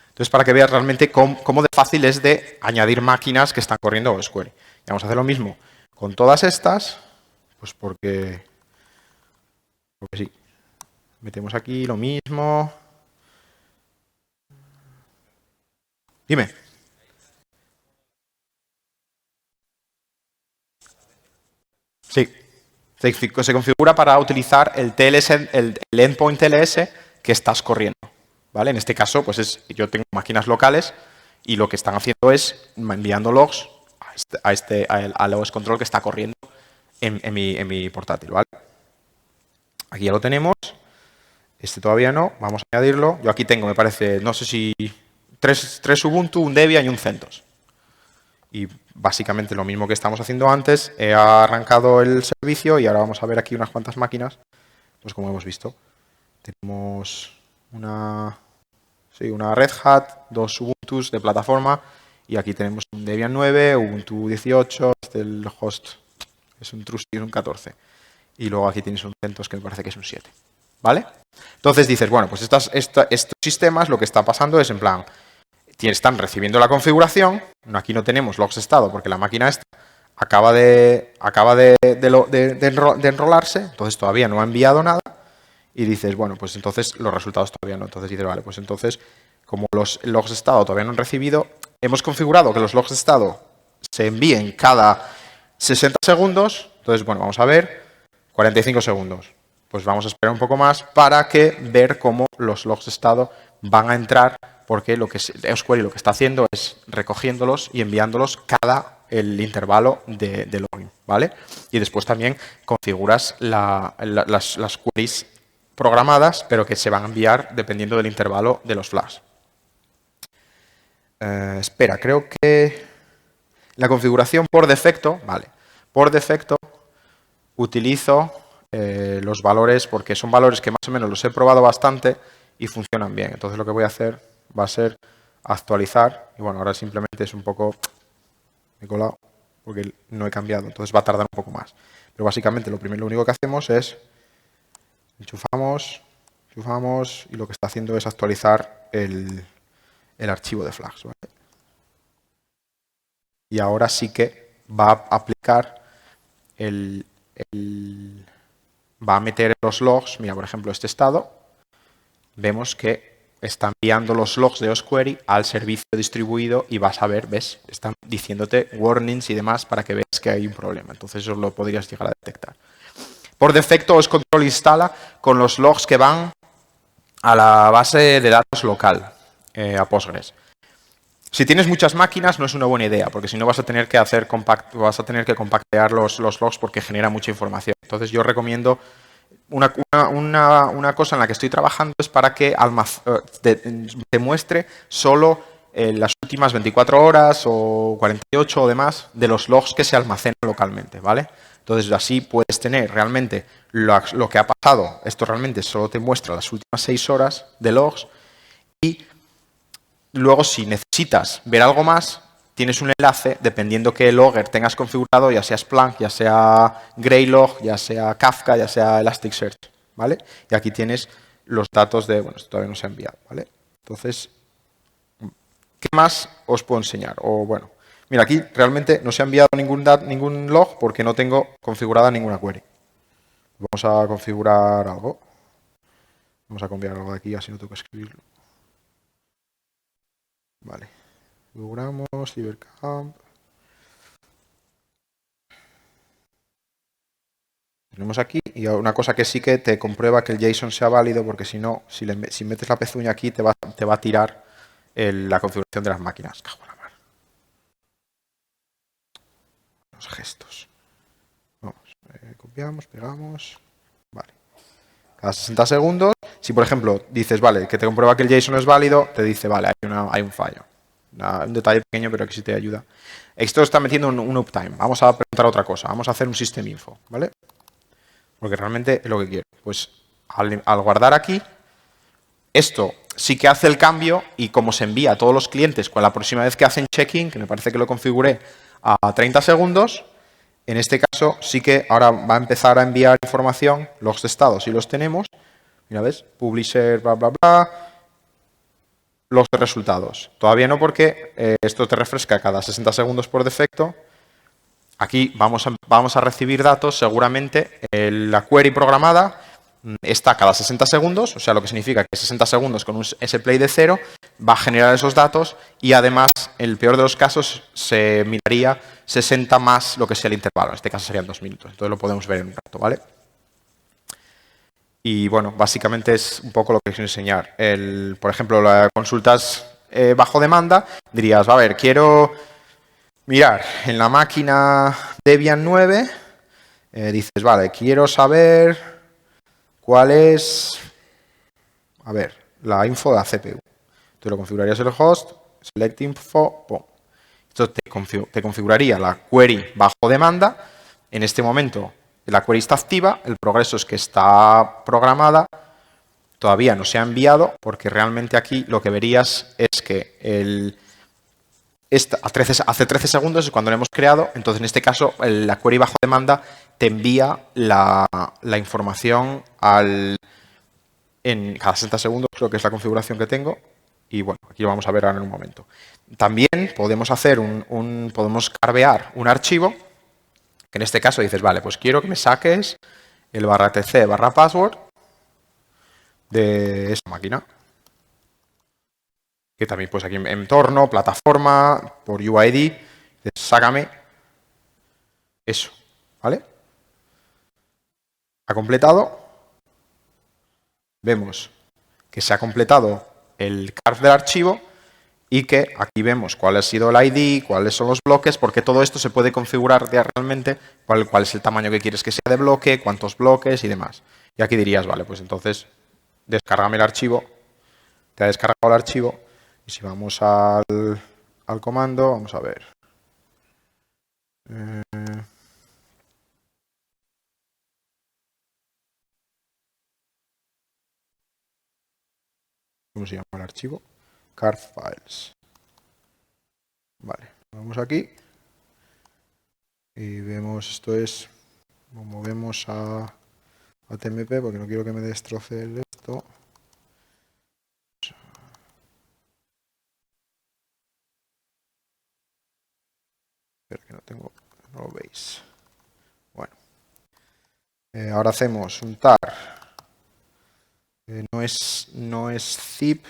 S1: Entonces, para que veas realmente cómo de fácil es de añadir máquinas que están corriendo OSQuery. Y vamos a hacer lo mismo con todas estas, pues porque sí. Metemos aquí lo mismo. Dime. Sí. Se configura para utilizar el TLS, el endpoint TLS que estás corriendo, ¿vale? En este caso, pues yo tengo máquinas locales y lo que están haciendo es enviando logs al OS Control que está corriendo en mi portátil, ¿vale? Aquí ya lo tenemos. Este todavía no. Vamos a añadirlo. Yo aquí tengo, me parece, no sé si tres Ubuntu, un Debian y un CentOS. Y básicamente lo mismo que estamos haciendo antes. He arrancado el servicio y ahora vamos a ver aquí unas cuantas máquinas. Pues como hemos visto, tenemos una Red Hat, dos Ubuntus de plataforma y aquí tenemos un Debian 9, Ubuntu 18, el host es un Trusty, es un 14. Y luego aquí tienes un CentOS que me parece que es un 7. ¿Vale? Entonces dices, bueno, pues estos sistemas lo que está pasando es en plan, están recibiendo la configuración, aquí no tenemos logs de estado porque la máquina esta acaba de enrolarse, entonces todavía no ha enviado nada y dices, bueno, pues entonces los resultados todavía no. Entonces dices, vale, pues entonces como los logs de estado todavía no han recibido, hemos configurado que los logs de estado se envíen cada 60 segundos, entonces, bueno, vamos a ver, 45 segundos. Pues vamos a esperar un poco más para ver cómo los logs de estado van a entrar, porque OSQuery lo que está haciendo es recogiéndolos y enviándolos cada el intervalo de login, ¿vale? Y después también configuras las queries programadas, pero que se van a enviar dependiendo del intervalo de los flags. Espera, creo que la configuración por defecto, vale, por defecto utilizo los valores, porque son valores que más o menos los he probado bastante y funcionan bien. Entonces lo que voy a hacer va a ser actualizar, y bueno, ahora simplemente es un poco, me he colado, porque no he cambiado, entonces va a tardar un poco más. Pero básicamente lo único que hacemos es enchufamos, y lo que está haciendo es actualizar el archivo de flags, ¿vale? Y ahora sí que va a aplicar va a meter los logs. Mira, por ejemplo, este estado, vemos que está enviando los logs de osquery al servicio distribuido y vas a ver, ¿ves? Están diciéndote warnings y demás para que veas que hay un problema. Entonces eso lo podrías llegar a detectar. Por defecto, OSControl instala con los logs que van a la base de datos local, a Postgres. Si tienes muchas máquinas no es una buena idea, porque si no vas a tener que compactear los logs porque genera mucha información. Entonces yo recomiendo una cosa en la que estoy trabajando es para que te muestre solo las últimas 24 horas o 48 o demás de los logs que se almacenan localmente, ¿vale? Entonces así puedes tener realmente lo que ha pasado. Esto realmente solo te muestra las últimas 6 horas de logs y luego, si necesitas ver algo más, tienes un enlace, dependiendo qué logger tengas configurado, ya sea Splunk, ya sea Greylog, ya sea Kafka, ya sea Elasticsearch, ¿vale? Y aquí tienes los datos de, bueno, esto todavía no se ha enviado, ¿vale? Entonces, ¿qué más os puedo enseñar? O bueno, mira, aquí realmente no se ha enviado ningún log porque no tengo configurada ninguna query. Vamos a configurar algo. Vamos a cambiar algo de aquí, así no tengo que escribirlo. Vale. Configuramos, Cybercamp. Tenemos aquí, y una cosa que sí que te comprueba que el JSON sea válido, porque si no, si metes la pezuña aquí, te va a tirar la configuración de las máquinas. Cago en la mar. Los gestos. Vamos, copiamos, pegamos. Vale. Cada 60 segundos, si por ejemplo dices, vale, que te comprueba que el JSON es válido, te dice, vale, hay un fallo. Un detalle pequeño, pero que sí te ayuda. Esto está metiendo un uptime. Vamos a preguntar otra cosa. Vamos a hacer un system info, ¿vale? Porque realmente es lo que quiero. Pues al guardar aquí, esto sí que hace el cambio y como se envía a todos los clientes con la próxima vez que hacen check-in, que me parece que lo configuré a 30 segundos, en este caso sí que ahora va a empezar a enviar información, logs de estado si los tenemos. Mira, ¿ves? Publisher, bla, bla, bla. Logs de resultados. Todavía no porque esto te refresca cada 60 segundos por defecto. Aquí vamos a recibir datos, seguramente la query programada está cada 60 segundos, o sea, lo que significa que 60 segundos con un splay de 0 va a generar esos datos y además, en el peor de los casos, se miraría 60 más lo que sea el intervalo, en este caso serían 2 minutos, entonces lo podemos ver en un rato, ¿vale? Y bueno, básicamente es un poco lo que quiero enseñar. Por ejemplo, las consultas bajo demanda, dirías, a ver, quiero mirar en la máquina Debian 9, dices, vale, quiero saber cuál es, a ver, la info de la CPU. Tú lo configurarías el host, select info, pum. Esto te configuraría la query bajo demanda. En este momento la query está activa, el progreso es que está programada, todavía no se ha enviado porque realmente aquí lo que verías es que hace 13 segundos es cuando lo hemos creado, entonces en este caso la query bajo demanda te envía la información en cada 60 segundos, creo que es la configuración que tengo, y bueno, aquí lo vamos a ver ahora en un momento. También podemos hacer podemos carvear un archivo, que en este caso dices, vale, pues quiero que me saques el /tc/password de esa máquina. Que también pues aquí en entorno, plataforma, por UID, sácame eso, ¿vale? Ha completado. Vemos que se ha completado el carve del archivo y que aquí vemos cuál ha sido el ID, cuáles son los bloques, porque todo esto se puede configurar realmente, cuál es el tamaño que quieres que sea de bloque, cuántos bloques y demás. Y aquí dirías, vale, pues entonces descárgame el archivo, te ha descargado el archivo, y si vamos al comando, vamos a ver. ¿cómo se llama el archivo? Card files. Vale, vamos aquí y vemos, esto es, lo movemos a TMP porque no quiero que me destroce esto. Espera que no lo veis. Bueno, ahora hacemos un tar. No es zip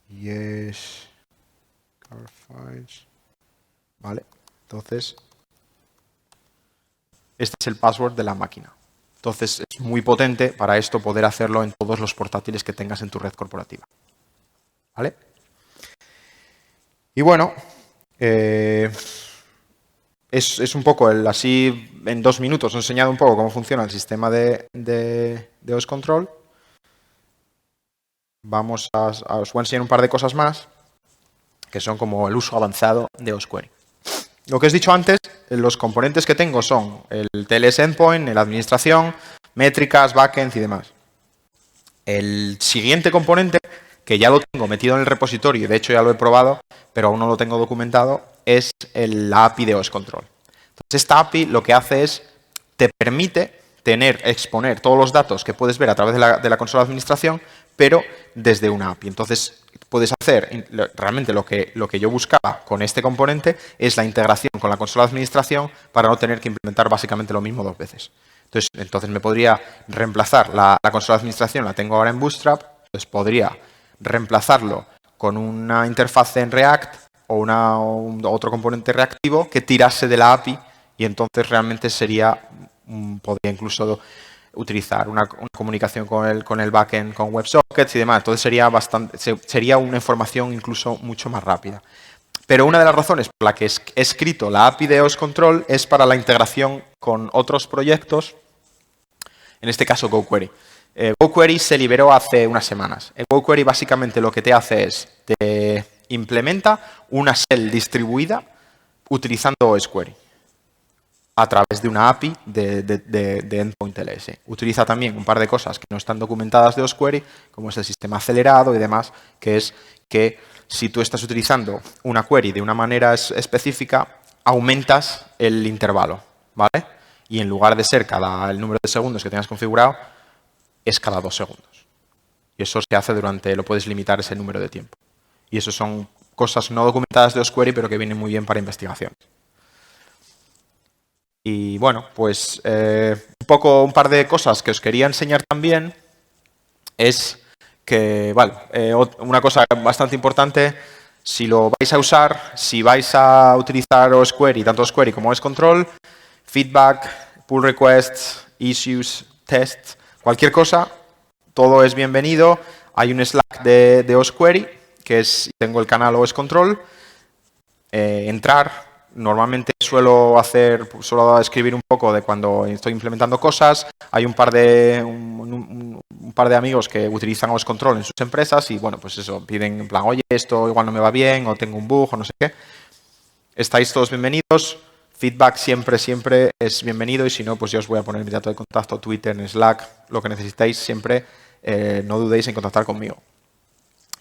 S1: y es card files. Vale, entonces este es el password de la máquina. Entonces es muy potente para esto poder hacerlo en todos los portátiles que tengas en tu red corporativa. ¿Vale? Y bueno, es un poco así en 2 minutos os he enseñado un poco cómo funciona el sistema de OS Control. Os voy a enseñar un par de cosas más que son como el uso avanzado de OSQuery. Lo que os he dicho antes, los componentes que tengo son el TLS Endpoint, la administración, métricas, backends y demás. El siguiente componente, que ya lo tengo metido en el repositorio y de hecho ya lo he probado, pero aún no lo tengo documentado, es la API de OS Control. Entonces, esta API lo que hace es, te permite exponer todos los datos que puedes ver a través de la consola de administración, pero desde una API. Entonces, puedes hacer, realmente lo que yo buscaba con este componente es la integración con la consola de administración para no tener que implementar básicamente lo mismo 2 veces. Entonces me podría reemplazar la consola de administración, la tengo ahora en Bootstrap, entonces podría reemplazarlo con una interfaz en React o otro componente reactivo que tirase de la API y entonces realmente podría incluso utilizar una comunicación con el backend, con WebSockets y demás. Entonces sería una información incluso mucho más rápida. Pero una de las razones por la que he escrito la API de OS Control es para la integración con otros proyectos, en este caso GoQuery. GoQuery se liberó hace unas semanas. GoQuery básicamente lo que te hace es, te implementa una shell distribuida utilizando OSQuery a través de una API de Endpoint TLS. Utiliza también un par de cosas que no están documentadas de OSQuery, como es el sistema acelerado y demás, que es que si tú estás utilizando una query de una manera específica, aumentas el intervalo, ¿vale? Y en lugar de ser el número de segundos que tengas configurado, es cada 2 segundos. Y eso se hace lo puedes limitar ese número de tiempo. Y eso son cosas no documentadas de OSQuery, pero que vienen muy bien para investigación. Y bueno, pues un par de cosas que os quería enseñar también es que, vale, una cosa bastante importante, si lo vais a usar, si vais a utilizar OSQuery, tanto OSQuery como OS Control, feedback, pull requests, issues, tests, cualquier cosa, todo es bienvenido. Hay un Slack de OSQuery, tengo el canal OS Control, entrar. Normalmente suelo escribir un poco de cuando estoy implementando cosas. Hay un par de amigos que utilizan OS Control en sus empresas y, bueno, pues eso, piden en plan, oye, esto igual no me va bien o tengo un bug o no sé qué. Estáis todos bienvenidos. Feedback siempre es bienvenido y si no, pues yo os voy a poner mi dato de contacto, Twitter, en Slack, lo que necesitéis siempre, no dudéis en contactar conmigo.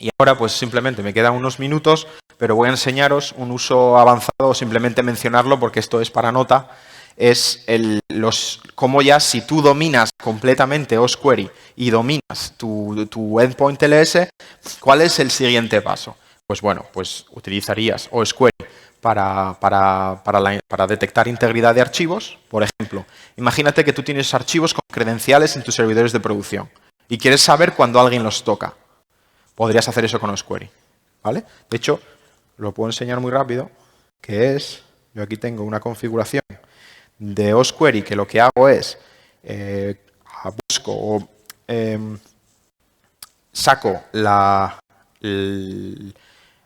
S1: Y ahora pues simplemente me quedan unos minutos, pero voy a enseñaros un uso avanzado, simplemente mencionarlo porque esto es para nota, es cómo ya si tú dominas completamente OSQuery y dominas tu endpoint TLS, ¿cuál es el siguiente paso? Pues bueno, pues utilizarías OSQuery para detectar integridad de archivos. Por ejemplo, imagínate que tú tienes archivos con credenciales en tus servidores de producción y quieres saber cuándo alguien los toca. Podrías hacer eso con OSQuery, ¿vale? De hecho, lo puedo enseñar muy rápido, que es, yo aquí tengo una configuración de OSQuery que lo que hago es, busco o saco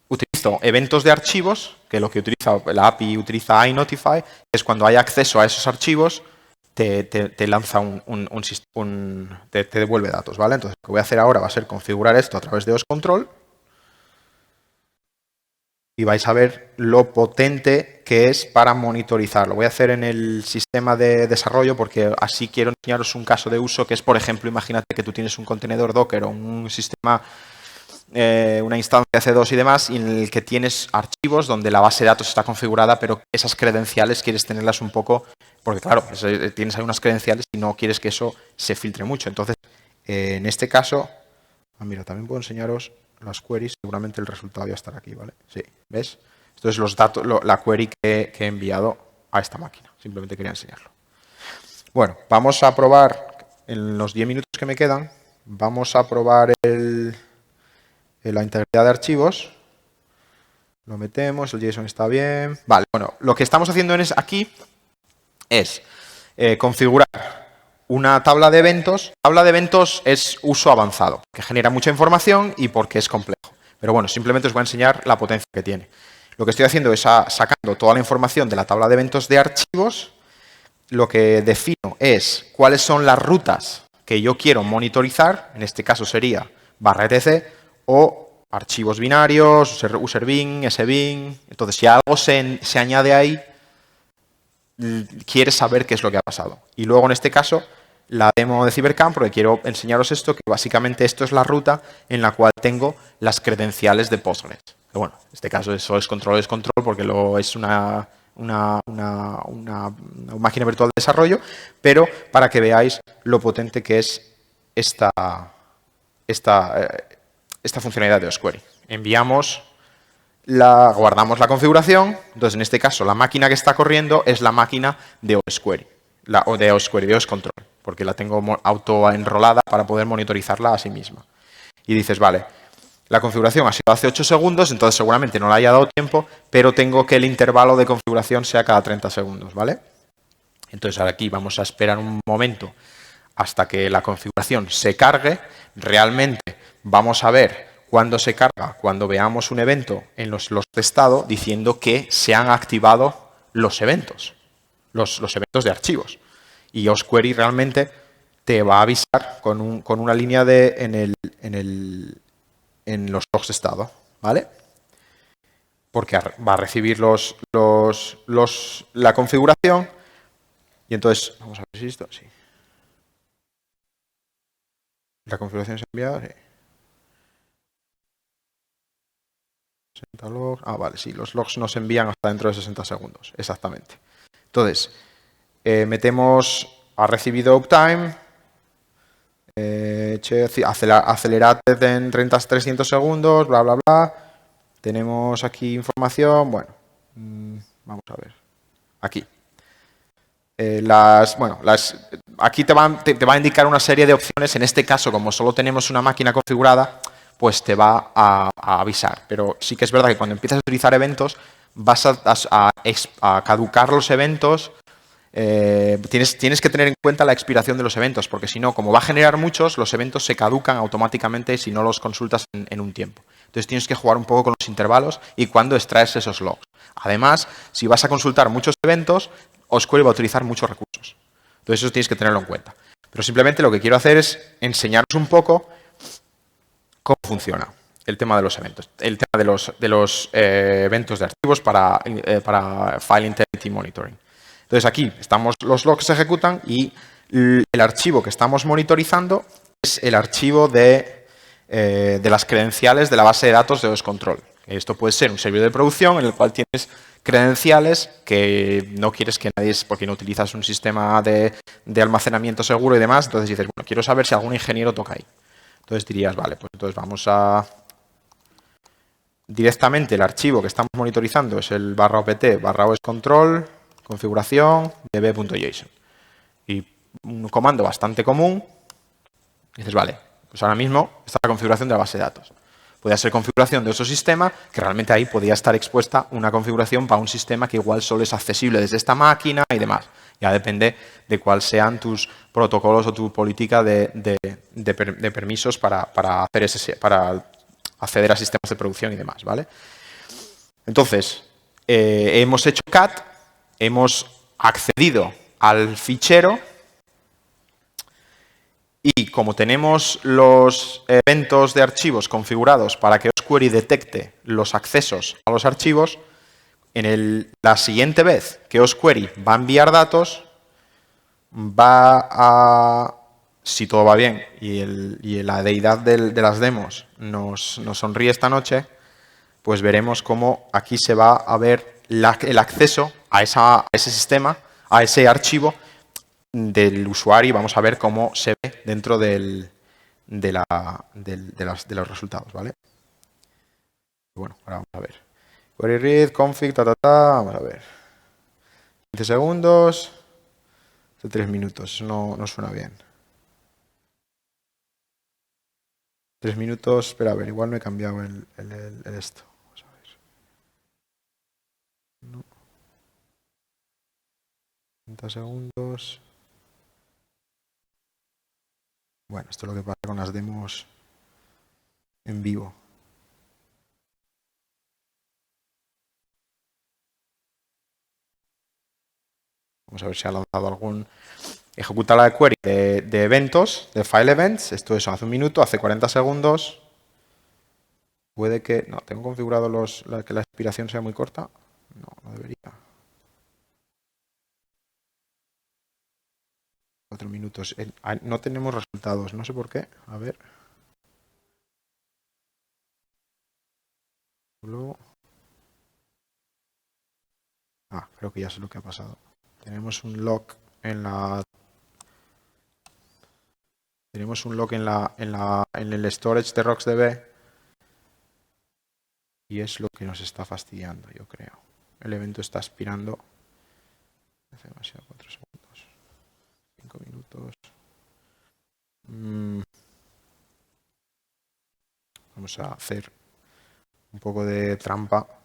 S1: utilizo eventos de archivos, que lo que utiliza la API utiliza iNotify, que es cuando hay acceso a esos archivos, te lanza te devuelve datos, ¿vale? Entonces, lo que voy a hacer ahora va a ser configurar esto a través de OS Control y vais a ver lo potente que es para monitorizar. Lo voy a hacer en el sistema de desarrollo porque así quiero enseñaros un caso de uso que es, por ejemplo, imagínate que tú tienes un contenedor Docker o un sistema una instancia C2 y demás, y en el que tienes archivos donde la base de datos está configurada, pero esas credenciales quieres tenerlas un poco, porque claro, tienes ahí unas credenciales y no quieres que eso se filtre mucho. Entonces, en este caso, mira, también puedo enseñaros las queries, seguramente el resultado ya estará aquí, ¿vale? Sí, ¿ves? Esto es los datos, la query que he enviado a esta máquina. Simplemente quería enseñarlo. Bueno, vamos a probar, en los 10 minutos que me quedan, vamos a probar la integridad de archivos. Lo metemos, el JSON está bien. Vale, bueno, lo que estamos haciendo aquí es configurar una tabla de eventos. Tabla de eventos es uso avanzado, que genera mucha información y porque es complejo. Pero bueno, simplemente os voy a enseñar la potencia que tiene. Lo que estoy haciendo es sacando toda la información de la tabla de eventos de archivos. Lo que defino es cuáles son las rutas que yo quiero monitorizar. En este caso sería /etc o archivos binarios, userbin, sbin. Entonces, si algo se añade ahí, quieres saber qué es lo que ha pasado. Y luego, en este caso, la demo de Cybercam, porque quiero enseñaros esto, que básicamente esto es la ruta en la cual tengo las credenciales de Postgres. Pero bueno, en este caso eso es control, porque es una máquina virtual de desarrollo, pero para que veáis lo potente que es esta funcionalidad de osquery. Guardamos la configuración, entonces en este caso la máquina que está corriendo es la máquina de osquery, de oscontrol, porque la tengo autoenrolada para poder monitorizarla a sí misma. Y dices, vale, la configuración ha sido hace 8 segundos, entonces seguramente no le haya dado tiempo, pero tengo que el intervalo de configuración sea cada 30 segundos, ¿vale? Entonces ahora aquí vamos a esperar un momento hasta que la configuración se cargue. Realmente vamos a ver cuándo se carga, cuando veamos un evento en los logs de estado diciendo que se han activado los eventos, los eventos de archivos. Y osquery realmente te va a avisar con una línea en los logs de estado, ¿vale? Porque va a recibir la configuración y entonces, vamos a ver si esto, sí. La configuración se ha enviado, sí. 60 logs. Vale, sí, los logs nos envían hasta dentro de 60 segundos, exactamente. Entonces, metemos, ha recibido uptime, acelerate en 300 segundos, bla, bla, bla. Tenemos aquí información, bueno, vamos a ver, aquí. Aquí te va a indicar una serie de opciones. En este caso, como solo tenemos una máquina configurada, pues te va a avisar. Pero sí que es verdad que cuando empiezas a utilizar eventos, vas a caducar los eventos. Tienes que tener en cuenta la expiración de los eventos, porque si no, como va a generar muchos, los eventos se caducan automáticamente si no los consultas en un tiempo. Entonces tienes que jugar un poco con los intervalos y cuando extraes esos logs. Además, si vas a consultar muchos eventos, osquery va a utilizar muchos recursos. Entonces eso tienes que tenerlo en cuenta. Pero simplemente lo que quiero hacer es enseñaros un poco cómo funciona el tema de los eventos. El tema de los eventos de archivos para File Integrity Monitoring. Entonces aquí los logs se ejecutan y el archivo que estamos monitorizando es el archivo de las credenciales de la base de datos de oscontrol. Esto puede ser un servidor de producción en el cual tienes credenciales que no quieres que nadie, porque no utilizas un sistema de almacenamiento seguro y demás. Entonces dices, bueno, quiero saber si algún ingeniero toca ahí. Entonces dirías, vale, pues entonces vamos a... Directamente el archivo que estamos monitorizando es el /opt/oscontrol configuración db.json. Y un comando bastante común. Dices, vale, pues ahora mismo está la configuración de la base de datos. Podría ser configuración de otro sistema, que realmente ahí podría estar expuesta una configuración para un sistema que igual solo es accesible desde esta máquina y demás. Ya depende de cuáles sean tus protocolos o tu política de permisos para acceder a sistemas de producción y demás, ¿vale? Entonces, hemos hecho cat, hemos accedido al fichero y como tenemos los eventos de archivos configurados para que osquery detecte los accesos a los archivos, la siguiente vez que osquery va a enviar datos, va a si todo va bien y la deidad de las demos nos sonríe esta noche, pues veremos cómo aquí se va a ver el acceso a ese sistema, a ese archivo del usuario, y vamos a ver cómo se ve dentro de los resultados, ¿vale? Bueno, ahora vamos a ver. Query read, config, vamos a ver. 15 segundos, de 3 minutos, eso no suena bien. 3 minutos, espera, a ver, igual no he cambiado el esto. Vamos a ver. No. 30 segundos. Bueno, esto es lo que pasa con las demos en vivo. Vamos a ver si ha lanzado algún... Ejecuta la query de eventos, de file events. Esto es hace un minuto, hace 40 segundos. Puede que... No, tengo configurado que la expiración sea muy corta. No debería. 4 minutos. No tenemos resultados, no sé por qué. A ver. Luego... creo que ya sé lo que ha pasado. Tenemos un log en la... Tenemos un log en el storage de RocksDB y es lo que nos está fastidiando, yo creo. El evento está aspirando. Hace demasiado, 4 segundos. 5 minutos. Vamos a hacer un poco de trampa.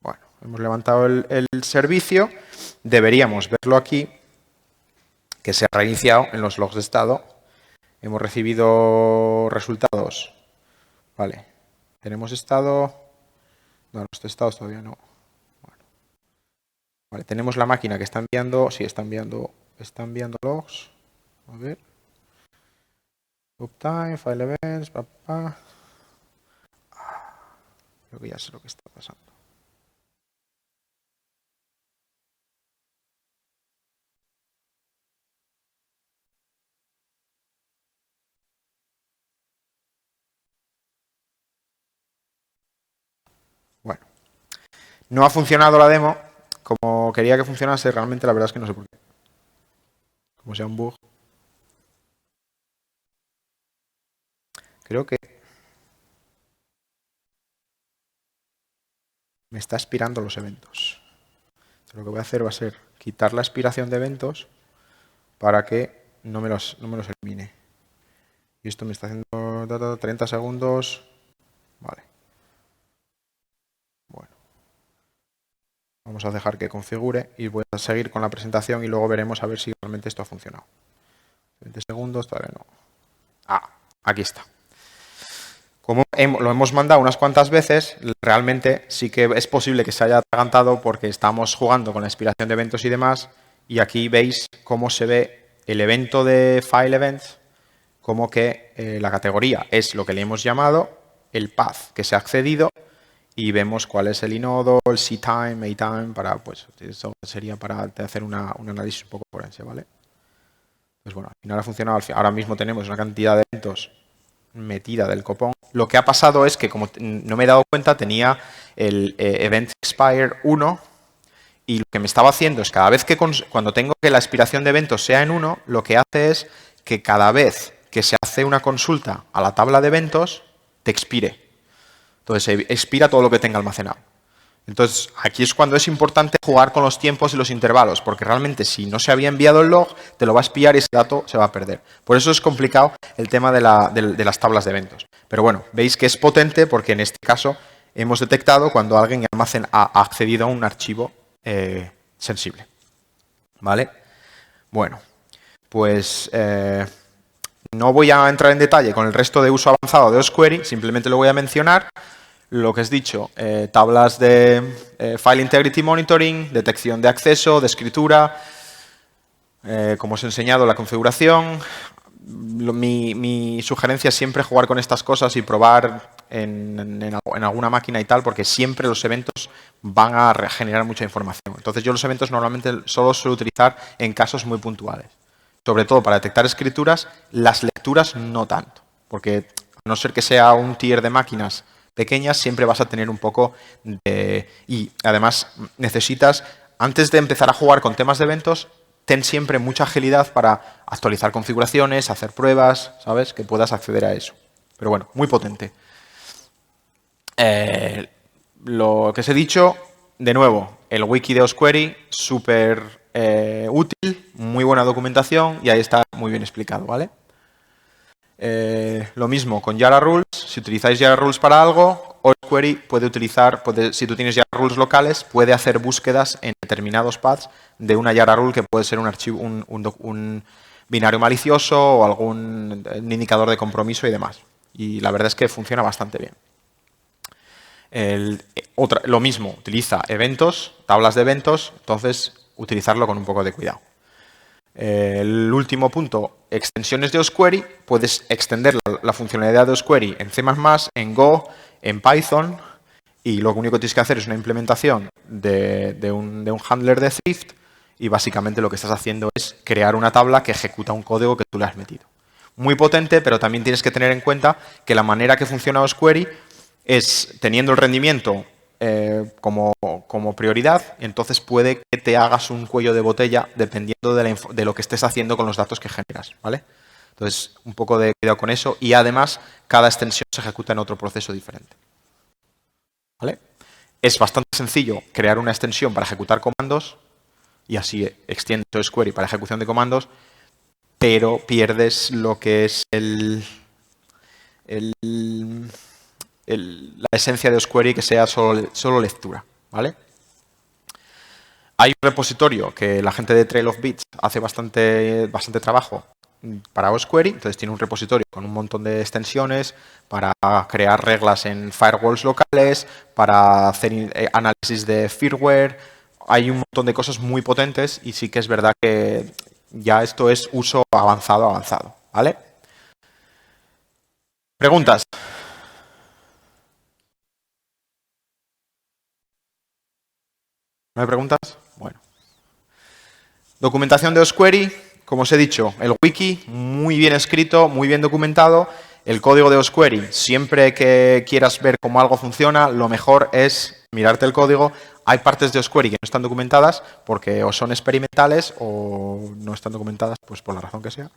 S1: Bueno, hemos levantado el servicio. Deberíamos verlo aquí, que se ha reiniciado en los logs de estado. Hemos recibido resultados. Vale. Tenemos estado... No, los estados todavía no. Bueno. Vale, tenemos la máquina que está enviando... Sí, está enviando logs. A ver. Uptime, file events, Creo que ya sé lo que está pasando. Bueno. No ha funcionado la demo como quería que funcionase. Realmente la verdad es que no sé por qué. Como sea un bug. Creo que me está aspirando los eventos. Entonces, lo que voy a hacer va a ser quitar la aspiración de eventos para que no me los elimine. Y esto me está haciendo 30 segundos. Vale. Bueno. Vamos a dejar que configure y voy a seguir con la presentación y luego veremos a ver si realmente esto ha funcionado. 20 segundos, todavía no. Aquí está. Como lo hemos mandado unas cuantas veces, realmente sí que es posible que se haya atragantado porque estamos jugando con la expiración de eventos y demás, y aquí veis cómo se ve el evento de file events, como que la categoría es lo que le hemos llamado, el path que se ha accedido, y vemos cuál es el inodo, el ctime, atime, pues eso sería para hacer un análisis un poco forense, ¿vale? Pues bueno, al final ha funcionado. Ahora mismo tenemos una cantidad de eventos metida del copón. Lo que ha pasado es que, como no me he dado cuenta, tenía el event expire 1 y lo que me estaba haciendo es cada vez que cuando tengo que la expiración de eventos sea en 1, lo que hace es que cada vez que se hace una consulta a la tabla de eventos, te expire. Entonces, expira todo lo que tenga almacenado. Entonces, aquí es cuando es importante jugar con los tiempos y los intervalos, porque realmente si no se había enviado el log, te lo va a espiar y ese dato se va a perder. Por eso es complicado el tema de las tablas de eventos. Pero bueno, veis que es potente porque en este caso hemos detectado cuando alguien ha accedido a un archivo sensible. ¿Vale? Bueno, pues no voy a entrar en detalle con el resto de uso avanzado de osquery, simplemente lo voy a mencionar. Lo que has dicho, tablas de File Integrity Monitoring, detección de acceso, de escritura, como os he enseñado, la configuración. Mi sugerencia es siempre jugar con estas cosas y probar en alguna máquina y tal, porque siempre los eventos van a generar mucha información. Entonces yo los eventos normalmente solo suelo utilizar en casos muy puntuales. Sobre todo para detectar escrituras, las lecturas no tanto, porque a no ser que sea un tier de máquinas pequeñas, siempre vas a tener un poco de... Y además necesitas, antes de empezar a jugar con temas de eventos, ten siempre mucha agilidad para actualizar configuraciones, hacer pruebas, ¿sabes? Que puedas acceder a eso. Pero bueno, muy potente. Lo que os he dicho, de nuevo, el wiki de Osquery, súper útil, muy buena documentación y ahí está muy bien explicado, ¿vale? Lo mismo con Yara Rules. Si utilizáis Yara Rules para algo, Osquery puede utilizar, si tú tienes Yara Rules locales, puede hacer búsquedas en determinados paths de una Yara Rule que puede ser un archivo, un binario malicioso o algún indicador de compromiso y demás. Y la verdad es que funciona bastante bien. Lo mismo, utiliza eventos, tablas de eventos, entonces utilizarlo con un poco de cuidado. El último punto, extensiones de Osquery. Puedes extender la funcionalidad de Osquery en C++, en Go, en Python, y lo único que tienes que hacer es una implementación de un handler de thrift, y básicamente lo que estás haciendo es crear una tabla que ejecuta un código que tú le has metido. Muy potente, pero también tienes que tener en cuenta que la manera que funciona Osquery es teniendo el rendimiento como prioridad, entonces puede que te hagas un cuello de botella dependiendo de lo que estés haciendo con los datos que generas, ¿vale? Entonces, un poco de cuidado con eso y además cada extensión se ejecuta en otro proceso diferente, ¿vale? Es bastante sencillo crear una extensión para ejecutar comandos y así extiendes Osquery para ejecución de comandos, pero pierdes lo que es la esencia de Osquery, que sea solo lectura, ¿vale? Hay un repositorio que la gente de Trail of Bits hace bastante trabajo para Osquery, entonces tiene un repositorio con un montón de extensiones para crear reglas en firewalls locales, para hacer análisis de firmware. Hay un montón de cosas muy potentes y sí que es verdad que ya esto es uso avanzado, ¿vale? ¿Preguntas? ¿No hay preguntas? Bueno. Documentación de Osquery, como os he dicho, el wiki muy bien escrito, muy bien documentado. El código de Osquery, siempre que quieras ver cómo algo funciona, lo mejor es mirarte el código. Hay partes de Osquery que no están documentadas porque o son experimentales o no están documentadas, pues por la razón que sea.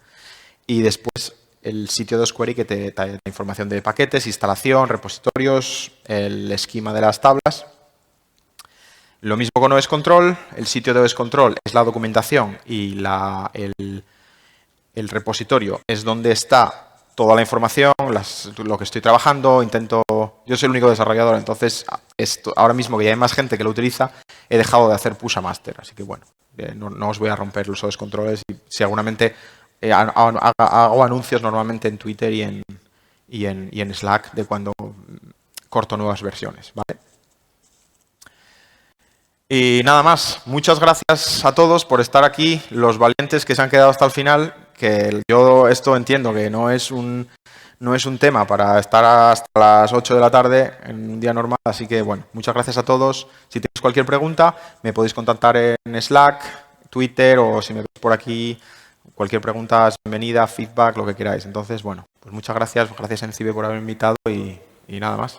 S1: Y después el sitio de Osquery que te da información de paquetes, instalación, repositorios, el esquema de las tablas. Lo mismo con OS Control. El sitio de OS Control es la documentación y el repositorio es donde está toda la información, lo que estoy trabajando. Yo soy el único desarrollador, entonces ahora mismo que ya hay más gente que lo utiliza, he dejado de hacer push a master. Así que bueno, no os voy a romper los OS Controles y seguramente hago anuncios normalmente en Twitter y en Slack de cuando corto nuevas versiones, ¿vale? Y nada más, muchas gracias a todos por estar aquí, los valientes que se han quedado hasta el final, que yo esto entiendo que no es un tema para estar hasta las 8 de la tarde en un día normal, así que bueno, muchas gracias a todos. Si tenéis cualquier pregunta, me podéis contactar en Slack, Twitter o si me veis por aquí, cualquier pregunta es bienvenida, feedback, lo que queráis. Entonces, bueno, pues muchas gracias, gracias a Encibe por haberme invitado y nada más.